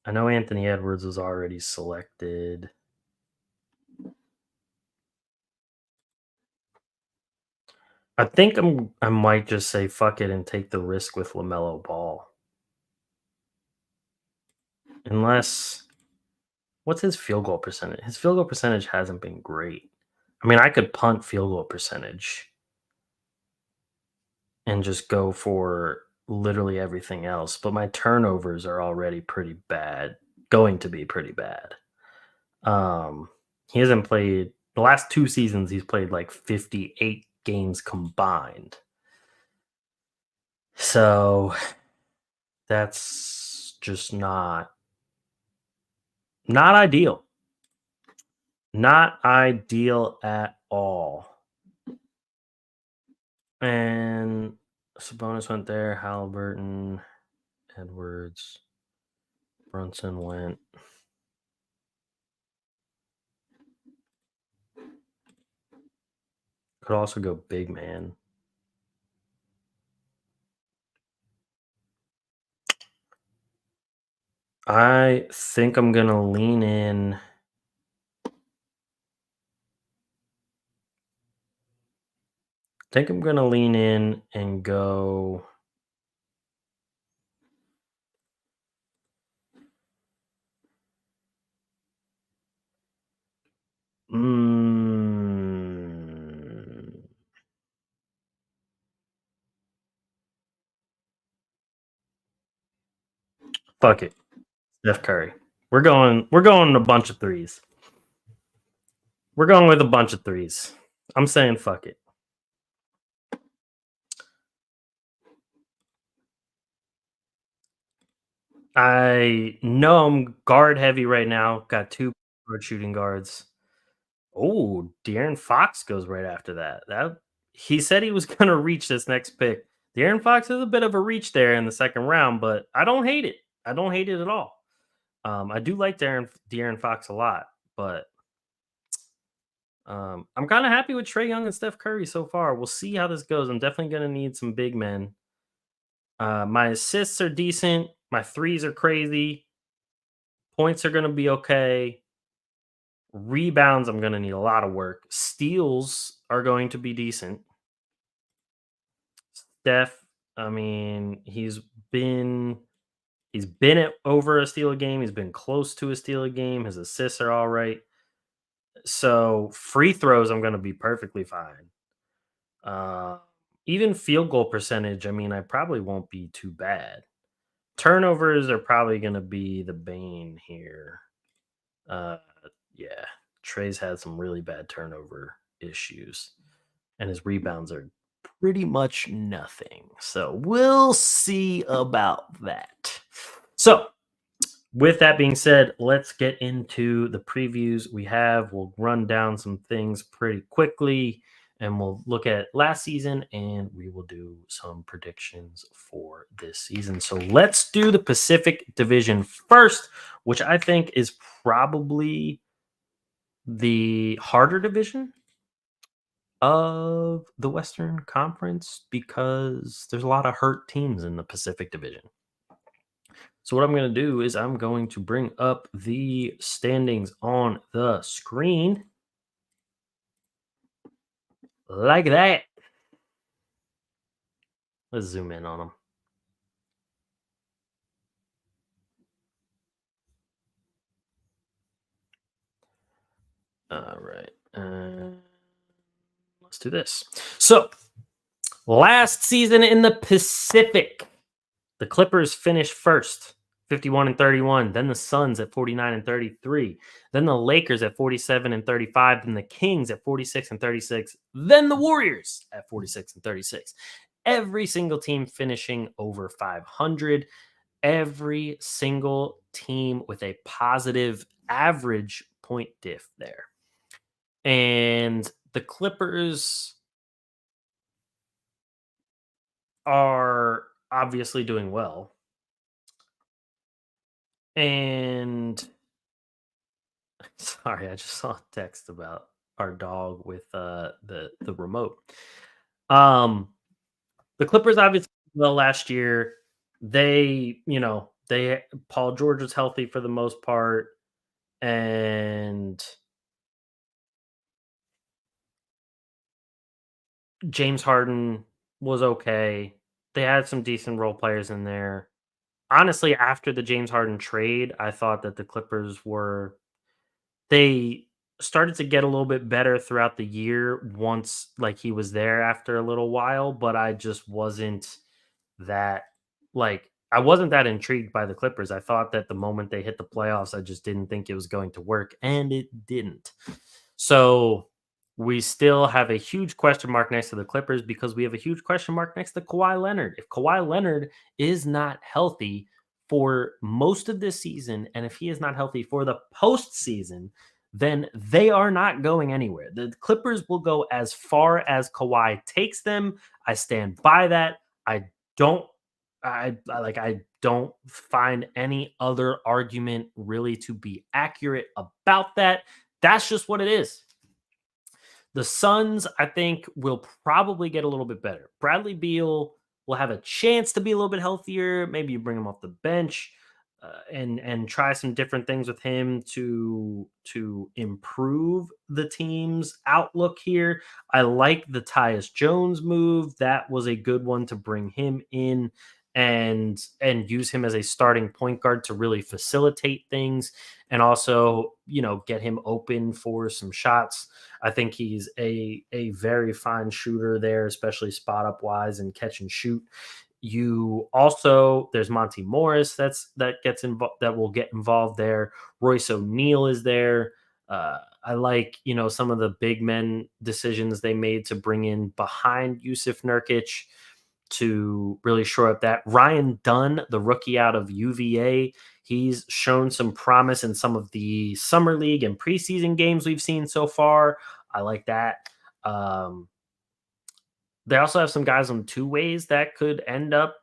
I know Anthony Edwards was already selected. I think I might just say fuck it and take the risk with LaMelo Ball. Unless what's his field goal percentage? His field goal percentage hasn't been great. I mean, I could punt field goal percentage and just go for literally everything else, but my turnovers are already pretty bad, going to be pretty bad. He hasn't played the last 2 seasons, he's played like 58 games combined. So that's just not ideal. Not ideal at all. And Sabonis went there, Halliburton, Edwards, Brunson went. Could also go big man. I think I'm gonna lean in think I'm gonna lean in and go. Mm, fuck it, Steph Curry. We're going a bunch of threes. We're going with a bunch of threes. I'm saying fuck it. I know I'm guard heavy right now. Got two guard shooting guards. Oh, De'Aaron Fox goes right after that. That he said he was gonna reach this next pick. De'Aaron Fox is a bit of a reach there in the second round, but I don't hate it. I don't hate it at all. I do like De'Aaron Fox a lot, but I'm kind of happy with Trey Young and Steph Curry so far. We'll see how this goes. I'm definitely gonna need some big men. My assists are decent. My threes are crazy. Points are gonna be okay. Rebounds, I'm gonna need a lot of work. Steals are going to be decent. Steph, I mean, been he's been at over a steal a game. He's been close to a steal a game. His assists are all right. So free throws, I'm gonna be perfectly fine. Uh, Even field goal percentage, I mean, I probably won't be too bad. Turnovers are probably gonna be the bane here. Uh, yeah, Trey's had some really bad turnover issues, and his rebounds are pretty much nothing. So we'll see about that. So, with that being said, let's get into the previews we have. We'll run down some things pretty quickly and we'll look at last season and we will do some predictions for this season. So let's do the Pacific Division first, which I think is probably the harder division of the Western Conference because there's a lot of hurt teams in the Pacific Division. So what I'm going to do is I'm going to bring up the standings on the screen like that. Let's zoom in on them. All right. Let's do this. So last season in the Pacific, the Clippers finished first, 51 and 31. Then the Suns at 49 and 33. Then the Lakers at 47 and 35. Then the Kings at 46 and 36. Then the Warriors at 46 and 36. Every single team finishing over 500. Every single team with a positive average point diff there. And the Clippers are obviously doing well. And sorry, I just saw a text about our dog with the remote. The Clippers obviously did well last year. They Paul George was healthy for the most part, and James Harden was okay. They had some decent role players in there. Honestly, after the James Harden trade, I thought that the Clippers they started to get a little bit better throughout the year once like he was there after a little while, but I just wasn't that I wasn't that intrigued by the Clippers. I thought that the moment they hit the playoffs, I just didn't think it was going to work, and it didn't. So we still have a huge question mark next to the Clippers because we have a huge question mark next to Kawhi Leonard. If Kawhi Leonard is not healthy for most of this season, and if he is not healthy for the postseason, then they are not going anywhere. The Clippers will go as far as Kawhi takes them. I stand by that. I don't I don't find any other argument really to be accurate about that. That's just what it is. The Suns, I think, will probably get a little bit better. Bradley Beal will have a chance to be a little bit healthier. Maybe you bring him off the bench. and try some different things with him to improve the team's outlook here. I like the Tyus Jones move. That was a good one to bring him in and use him as a starting point guard to really facilitate things and also, get him open for some shots. I think he's a very fine shooter there, especially spot up wise and catch and shoot. You also there's Monty Morris that gets involved that will get involved there. Royce O'Neal is there. I like some of the big men decisions they made to bring in behind Yusuf Nurkic to really shore up that. Ryan Dunn, the rookie out of UVA, he's shown some promise in some of the summer league and preseason games we've seen so far. I like that. They also have some guys on two ways that could end up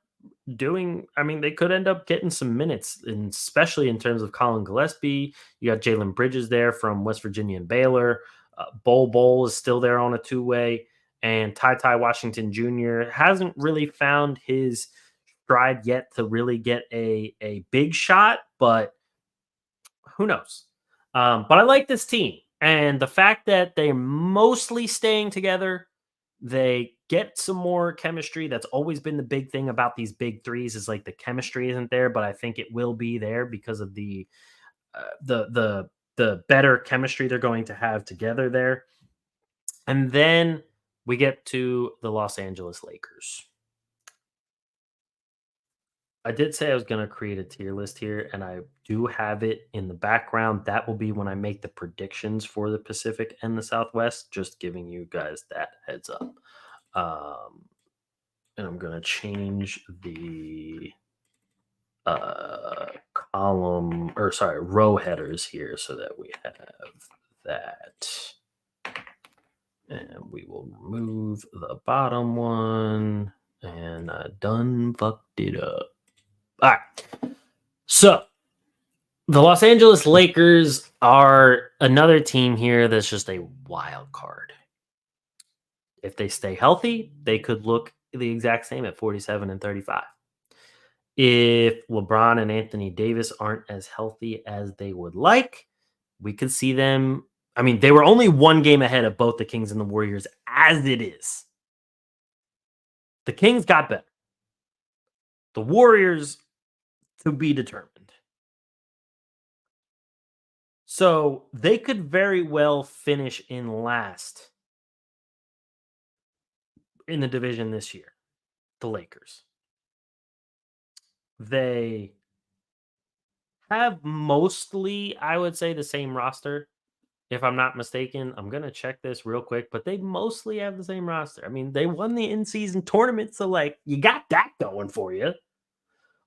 they could end up getting some minutes, and especially in terms of Colin Gillespie. You got Jalen Bridges there from West Virginia and Baylor. Bol is still there on a two-way. And Ty Washington Jr. hasn't really found his stride yet to really get a big shot, but who knows? But I like this team. And the fact that they're mostly staying together, they get some more chemistry. That's always been the big thing about these big threes is like the chemistry isn't there, but I think it will be there because of the better chemistry they're going to have together there. And then we get to the Los Angeles Lakers. I did say I was going to create a tier list here, and I do have it in the background. That will be when I make the predictions for the Pacific and the Southwest, just giving you guys that heads up. And I'm going to change the row headers here so that we have that. And we will remove the bottom one, and I done fucked it up. All right. So the Los Angeles Lakers are another team here that's just a wild card. If they stay healthy, they could look the exact same at 47 and 35. If LeBron and Anthony Davis aren't as healthy as they would like, we could see them. I mean, they were only one game ahead of both the Kings and the Warriors as it is. The Kings got better. The Warriors to be determined. So they could very well finish in last in the division this year, the Lakers. They have mostly, I would say, the same roster. If I'm not mistaken, I'm going to check this real quick, but they mostly have the same roster. I mean, they won the in-season tournament, so you got that going for you.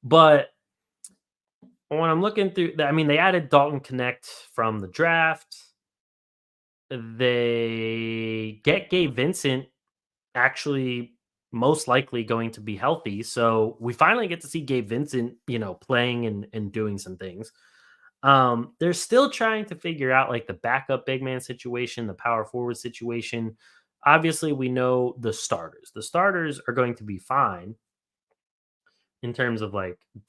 But when I'm looking through, they added Dalton Connect from the draft. They get Gabe Vincent actually most likely going to be healthy. So we finally get to see Gabe Vincent, playing and doing some things. They're still trying to figure out the backup big man situation, the power forward situation. Obviously, we know the starters. The starters are going to be fine in terms of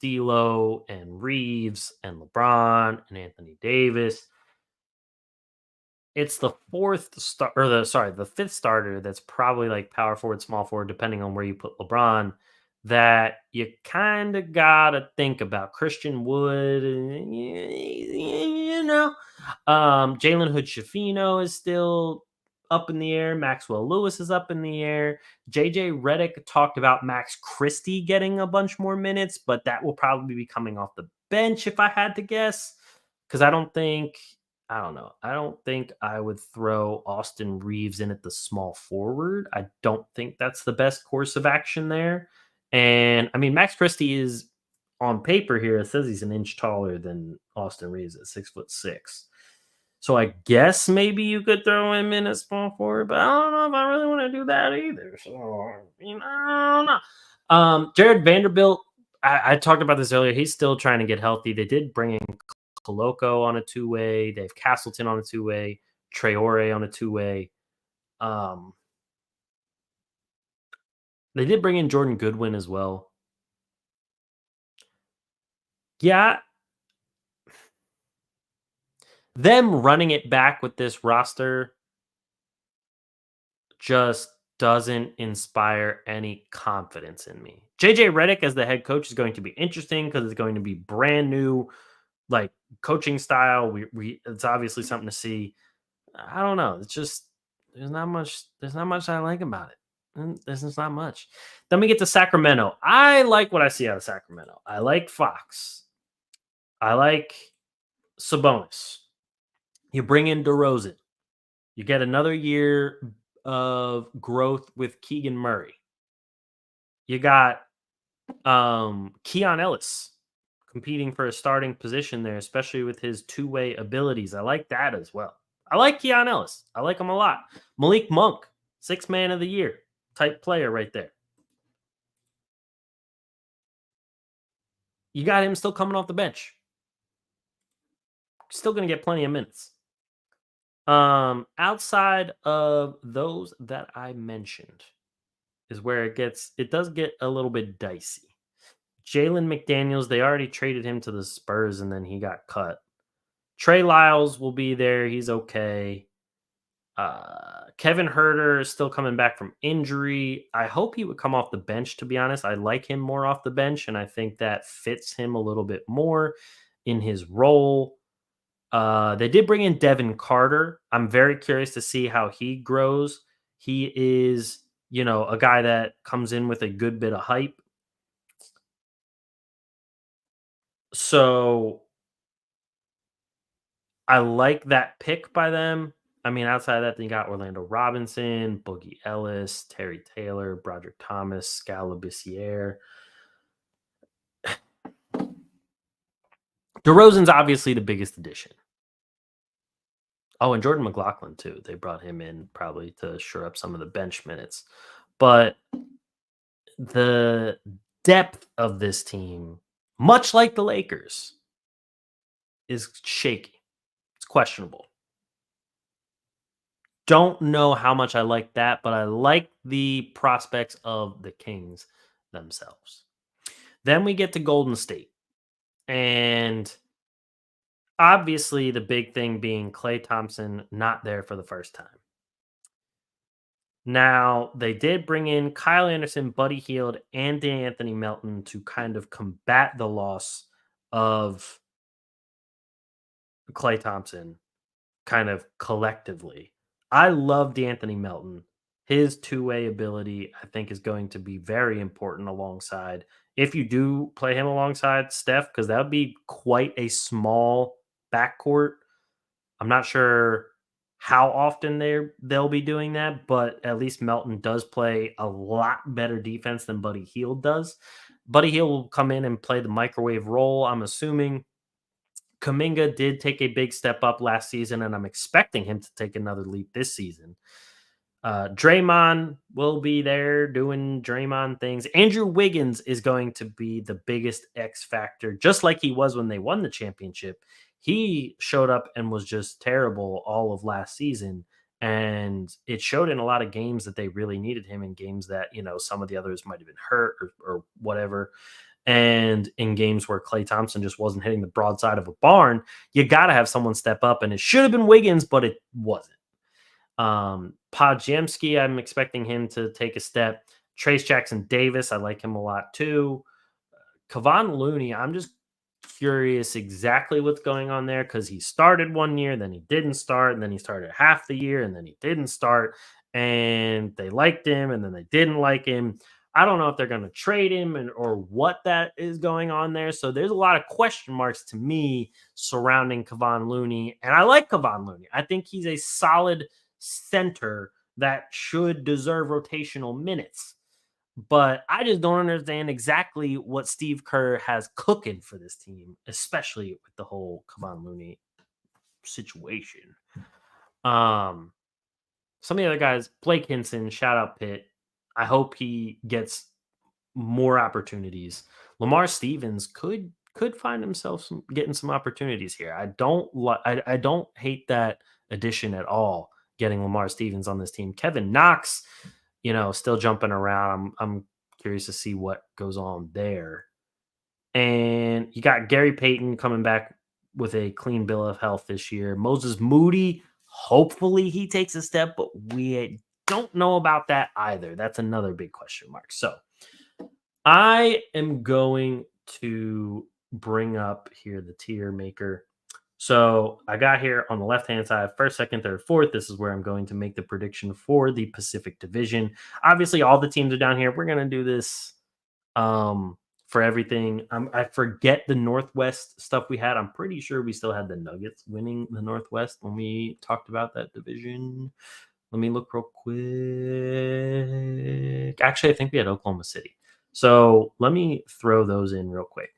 D'Lo and Reeves and LeBron and Anthony Davis. It's the the fifth starter that's probably power forward, small forward, depending on where you put LeBron, that you kind of got to think about. Christian Wood, Jalen Hood-Schifino is still up in the air. Maxwell Lewis is up in the air. JJ Redick talked about Max Christie getting a bunch more minutes, but that will probably be coming off the bench if I had to guess, because I don't think I would throw Austin Reeves in at the small forward. I don't think that's the best course of action there. And Max Christie is on paper here. It says he's an inch taller than Austin Reeves at 6'6". So I guess maybe you could throw him in at small forward, but I don't know if I really want to do that either. So, I don't know. Jared Vanderbilt, I talked about this earlier. He's still trying to get healthy. They did bring in Koloko on a two-way. They have Castleton on a two-way. Traore on a two-way. They did bring in Jordan Goodwin as well. Yeah, Them running it back with this roster just doesn't inspire any confidence in me. JJ Redick as the head coach is going to be interesting because it's going to be brand new, like coaching style. We it's obviously something to see. I don't know. It's just there's not much I like about it. There's just not much. Then we get to Sacramento. I like what I see out of Sacramento. I like Fox. I like Sabonis. You bring in DeRozan. You get another year of growth with Keegan Murray. You got Keon Ellis competing for a starting position there, especially with his two-way abilities. I like that as well. I like Keon Ellis. I like him a lot. Malik Monk, 6th man of the year type player right there. You got him still coming off the bench. Still going to get plenty of minutes. Outside of those that I mentioned is where it does get a little bit dicey. Jalen McDaniels, they already traded him to the Spurs and then he got cut. Trey Lyles will be there. He's okay. Kevin Herter is still coming back from injury. I hope he would come off the bench, to be honest. I like him more off the bench, and I think that fits him a little bit more in his role. They did bring in Devin Carter. I'm very curious to see how he grows. He is, a guy that comes in with a good bit of hype. So I like that pick by them. I mean, outside of that, then you got Orlando Robinson, Boogie Ellis, Terry Taylor, Broderick Thomas, Scala Bissiere. DeRozan's obviously the biggest addition. Oh, and Jordan McLaughlin, too. They brought him in probably to shore up some of the bench minutes. But the depth of this team, much like the Lakers, is shaky. It's questionable. Don't know how much I like that, but I like the prospects of the Kings themselves. Then we get to Golden State. And obviously, the big thing being Klay Thompson not there for the first time. Now, they did bring in Kyle Anderson, Buddy Hield, and Anthony Melton to kind of combat the loss of Klay Thompson kind of collectively. I love D'Anthony Melton. His two-way ability, I think, is going to be very important alongside. If you do play him alongside Steph, because that would be quite a small backcourt. I'm not sure how often they'll be doing that, but at least Melton does play a lot better defense than Buddy Hield does. Buddy Hield will come in and play the microwave role, I'm assuming. Kuminga did take a big step up last season, and I'm expecting him to take another leap this season. Draymond will be there doing Draymond things. Andrew Wiggins is going to be the biggest X factor, just like he was when they won the championship. He showed up and was just terrible all of last season. And it showed in a lot of games that they really needed him in games that, some of the others might have been hurt or whatever. And in games where Klay Thompson just wasn't hitting the broadside of a barn, you got to have someone step up. And it should have been Wiggins, but it wasn't. Podziemski, I'm expecting him to take a step. Trace Jackson Davis, I like him a lot too. Kevon Looney, I'm just curious exactly what's going on there because he started one year, then he didn't start, and then he started half the year, and then he didn't start, and they liked him, and then they didn't like him. I don't know if they're going to trade him or what that is going on there. So there's a lot of question marks to me surrounding Kevon Looney, and I like Kevon Looney. I think he's a solid center that should deserve rotational minutes. But I just don't understand exactly what Steve Kerr has cooking for this team, especially with the whole Kevon Looney situation. Some of the other guys, Blake Hinson, shout out Pitt. I hope he gets more opportunities. Lamar Stevens could find himself getting some opportunities here. I don't hate that addition at all, getting Lamar Stevens on this team. Kevin Knox, still jumping around. I'm curious to see what goes on there. And you got Gary Payton coming back with a clean bill of health this year. Moses Moody, hopefully he takes a step, but we don't know about that either. That's another big question mark. So I am going to bring up here the tier maker. So I got here on the left hand side, first, second, third, fourth. This is where I'm going to make the prediction for the Pacific Division. Obviously, all the teams are down here. We're going to do this for everything. I forget the Northwest stuff we had. I'm pretty sure we still had the Nuggets winning the Northwest when we talked about that division. Let me look real quick. Actually, I think we had Oklahoma City. So let me throw those in real quick.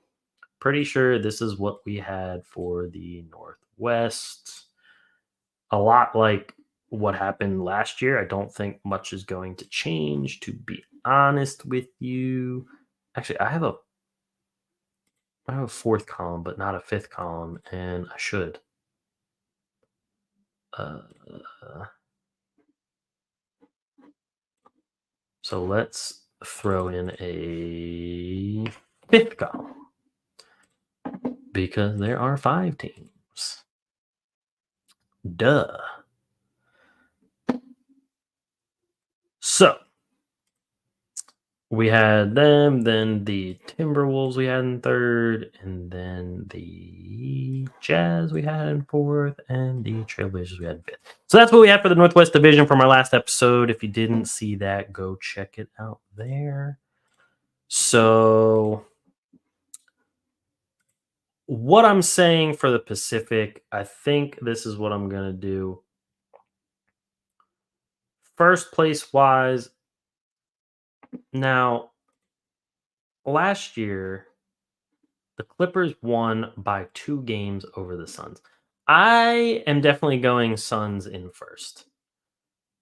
Pretty sure this is what we had for the Northwest. A lot like what happened last year. I don't think much is going to change, to be honest with you. Actually, I have a fourth column, but not a fifth column, and I should. So let's throw in a fifth column because there are 5 teams. Duh. So we had them, then the Timberwolves we had in third, and then the Jazz we had in fourth, and the Trailblazers we had in fifth. So that's what we had for the Northwest Division from our last episode. If you didn't see that, go check it out there. So what I'm saying for the Pacific, I think this is what I'm going to do. First place wise, now last year, the Clippers won by 2 games over the Suns. I am definitely going Suns in first.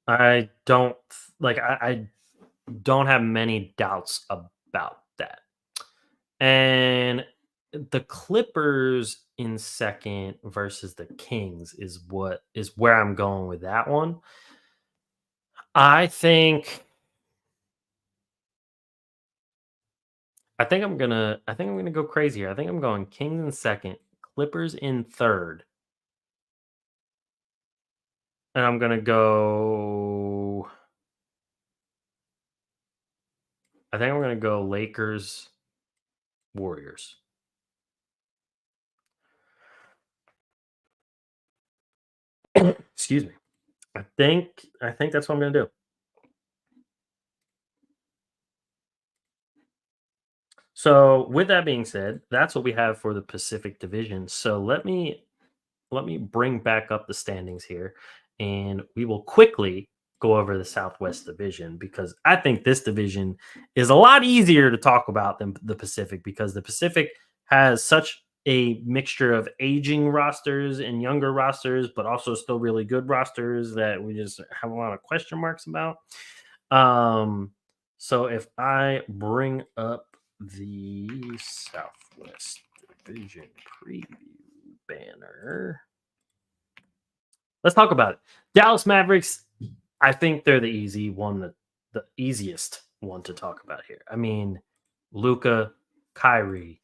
I don't I don't have many doubts about that. And the Clippers in second versus the Kings is where I'm going with that one. I think I'm gonna go crazy here. I think I'm going Kings in second, Clippers in third. And I'm gonna go. I think I'm gonna go Lakers, Warriors. Excuse me. I think that's what I'm gonna do. So with that being said, that's what we have for the Pacific Division. So let me bring back up the standings here, and we will quickly go over the Southwest Division because I think this division is a lot easier to talk about than the Pacific because the Pacific has such a mixture of aging rosters and younger rosters, but also still really good rosters that we just have a lot of question marks about. So if I bring up the Southwest Division preview banner, let's talk about it. Dallas Mavericks, I think they're the easiest one to talk about here. I mean, Luka, Kyrie,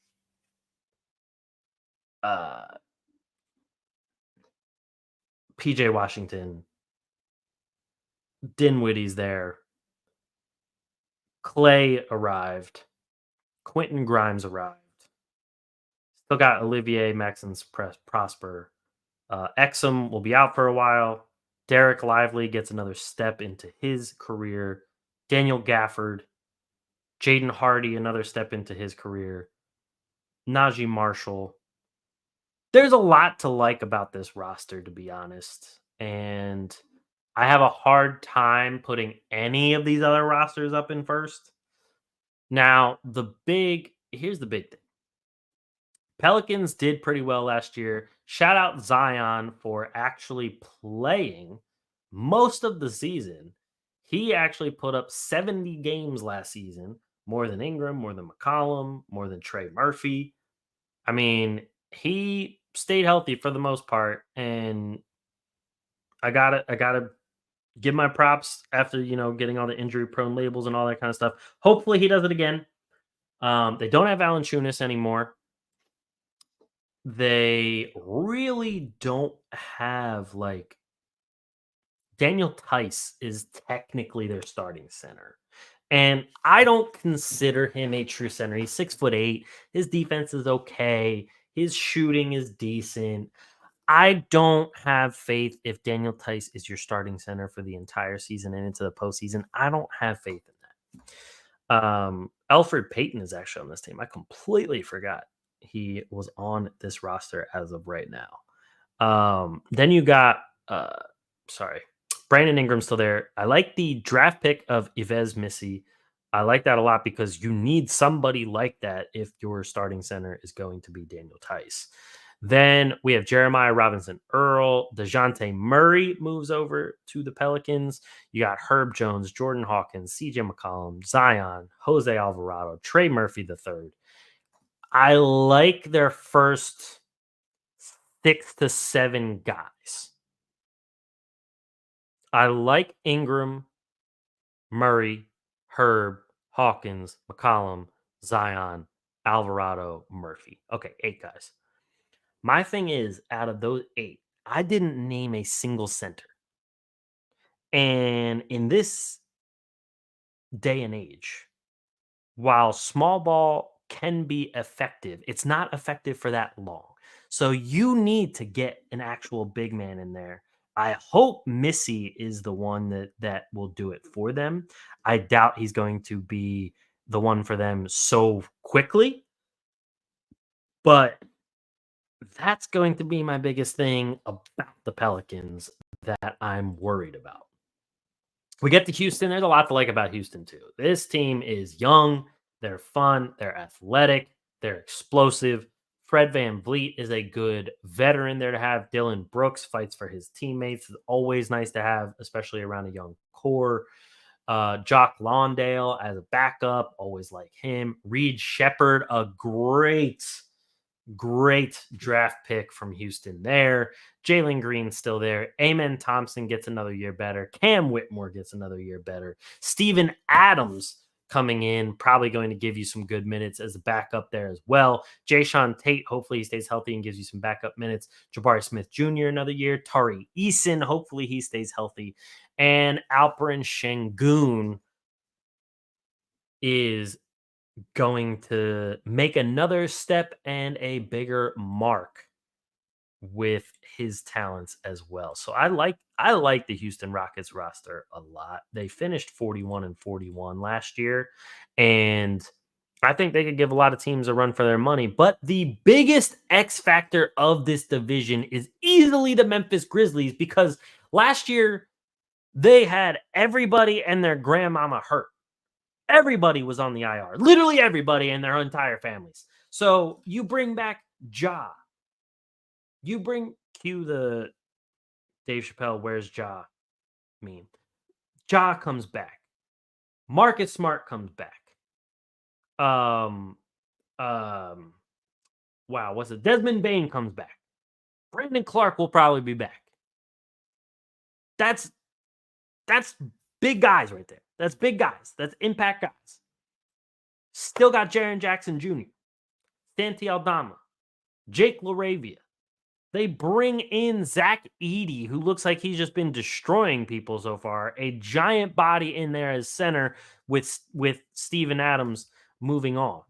PJ Washington, Dinwiddie's there. Clay arrived. Quentin Grimes arrived. Still got Olivier Maxence Prosper. Exum will be out for a while. Derek Lively gets another step into his career. Daniel Gafford. Jaden Hardy, another step into his career. Najee Marshall. There's a lot to like about this roster, to be honest. And I have a hard time putting any of these other rosters up in first. Now, here's the big thing. Pelicans did pretty well last year. Shout out Zion for actually playing most of the season. He actually put up 70 games last season, more than Ingram, more than McCollum, more than Trey Murphy. I mean, he stayed healthy for the most part, and I gotta give my props after getting all the injury prone labels and all that kind of stuff. Hopefully he does it again. They don't have Valanciunas anymore. they really don't have like Daniel Tice is technically their starting center. And I don't consider him a true center. He's 6'8". His defense is okay. His shooting is decent. I don't have faith if Daniel Tice is your starting center for the entire season and into the postseason. I don't have faith in that. Alfred Payton is actually on this team. I completely forgot he was on this roster as of right now. Then you got sorry, Brandon Ingram's still there. I like the draft pick of Yves Missy. I like that a lot because you need somebody like that if your starting center is going to be Daniel Tice. Then we have Jeremiah Robinson Earl. DeJounte Murray moves over to the Pelicans. You got Herb Jones, Jordan Hawkins, CJ McCollum, Zion, Jose Alvarado, Trey Murphy III. I like their first 6 to 7 guys. I like Ingram, Murray, Herb, Hawkins, McCollum, Zion, Alvarado, Murphy. Okay, 8 guys. My thing is, out of those 8, I didn't name a single center. And in this day and age, while small ball can be effective, it's not effective for that long. So you need to get an actual big man in there. I hope Missy is the one that will do it for them. I doubt he's going to be the one for them so quickly, but that's going to be my biggest thing about the Pelicans that I'm worried about. We get to Houston. There's a lot to like about Houston, too. This team is young. They're fun. They're athletic. They're explosive. Fred VanVleet is a good veteran there to have. Dylan Brooks fights for his teammates. It's always nice to have, especially around a young core. Jock Lawndale as a backup, always like him. Reed Shepard, a great draft pick from Houston there. Jalen Green's still there. Amen Thompson gets another year better. Cam Whitmore gets another year better. Steven Adams coming in, probably going to give you some good minutes as a backup there as well. Jayshawn Tate, hopefully he stays healthy and gives you some backup minutes. Jabari Smith Jr. another year. Tari Eason, hopefully he stays healthy. And Alperen Şengün is going to make another step and a bigger mark with his talents as well. So I like the Houston Rockets roster a lot. They finished 41-41 last year, and I think they could give a lot of teams a run for their money. But the biggest X factor of this division is easily the Memphis Grizzlies, because last year they had everybody and their grandmama hurt. Everybody was on the IR. Literally everybody and their entire families. So you bring back Ja. You cue the Dave Chappelle, where's Ja meme. Ja comes back. Marcus Smart comes back. Wow, what's it? Desmond Bane comes back. Brandon Clark will probably be back. That's big guys right there. That's big guys. That's impact guys. Still got Jaren Jackson Jr., Santi Aldama, Jake LaRavia. They bring in Zach Edey, who looks like he's just been destroying people so far. A giant body in there as center with Steven Adams moving on.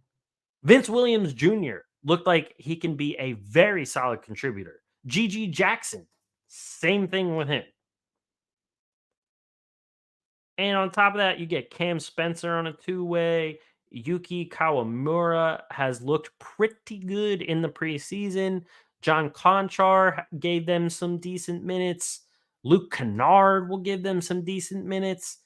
Vince Williams Jr. looked like he can be a very solid contributor. G.G. Jackson, same thing with him. And on top of that, you get Cam Spencer on a two-way. Yuki Kawamura has looked pretty good in the preseason. John Conchar gave them some decent minutes. Luke Kennard will give them some decent minutes.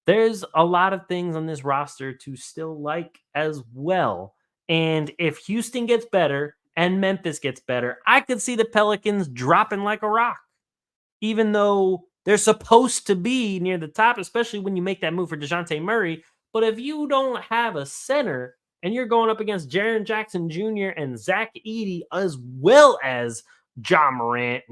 There's a lot of things on this roster to still like as well. And if Houston gets better and Memphis gets better, I could see the Pelicans dropping like a rock, even though they're supposed to be near the top, especially when you make that move for DeJounte Murray. But if you don't have a center and you're going up against Jaren Jackson Jr. and Zach Edey, as well as Ja Morant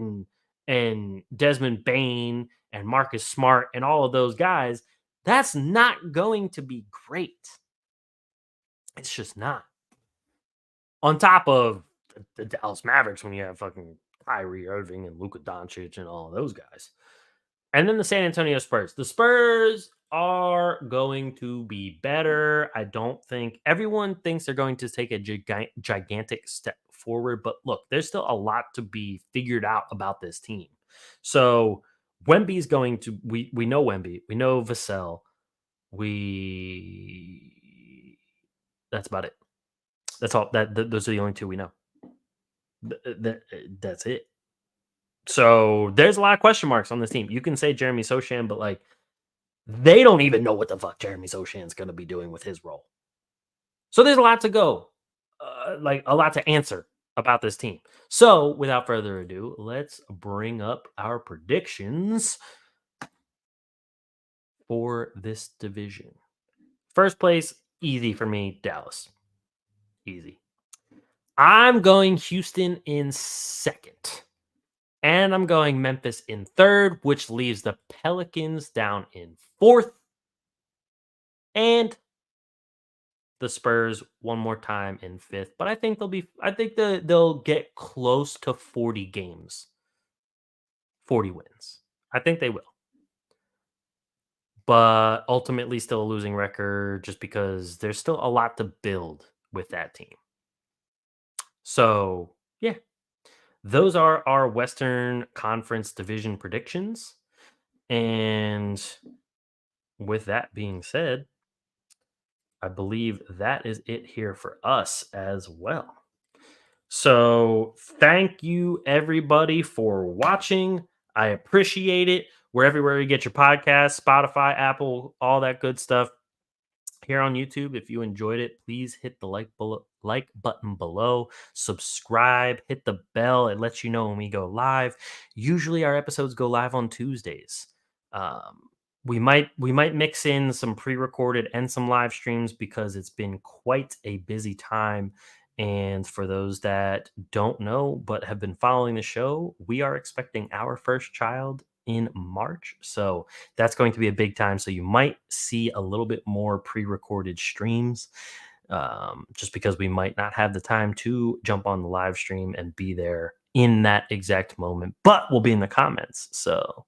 and Desmond Bane and Marcus Smart and all of those guys, that's not going to be great. It's just not. On top of the Dallas Mavericks when you have fucking Kyrie Irving and Luka Doncic and all those guys. And then the San Antonio Spurs. The Spurs are going to be better. I don't think everyone thinks they're going to take a gigantic step forward, but look, there's still a lot to be figured out about this team. So Wemby's going to we know Wemby, we know Vassell, we that's about it. That's all those are the only two we know. That's it. So there's a lot of question marks on this team. You can say Jeremy Sochan, but like they don't even know what the fuck Jeremy Sochan's going to be doing with his role. So there's a lot to go, like a lot to answer about this team. So without further ado, let's bring up our predictions for this division. First place, easy for me, Dallas. Easy. I'm going Houston in second. And I'm going Memphis in third, which leaves the Pelicans down in fourth. And the Spurs one more time in fifth. But I think they'll get close to 40 games. 40 wins. I think they will. But ultimately still a losing record just because there's still a lot to build with that team. So, yeah. Those are our Western Conference division predictions. And with that being said, I believe that is it here for us as well. So thank you everybody for watching. I appreciate it. Wherever you get your podcasts, Spotify, Apple, all that good stuff. Here on YouTube, if you enjoyed it, please hit the like button below, subscribe, hit the bell. It lets you know when we go live. Usually our episodes go live on Tuesdays. We might mix in some pre-recorded and some live streams because it's been quite a busy time. And for those that don't know but have been following the show, we are expecting our first child in March. So that's going to be a big time. So you might see a little bit more pre-recorded streams just because we might not have the time to jump on the live stream and be there in that exact moment, but we'll be in the comments. So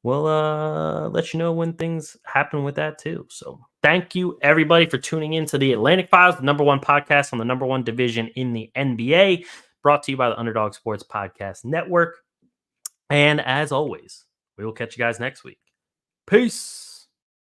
we'll let you know when things happen with that too. So thank you everybody for tuning in to the Atlantic Files, the number one podcast on the number one division in the NBA, brought to you by the Underdog Sports Podcast Network. And as always, we will catch you guys next week. Peace.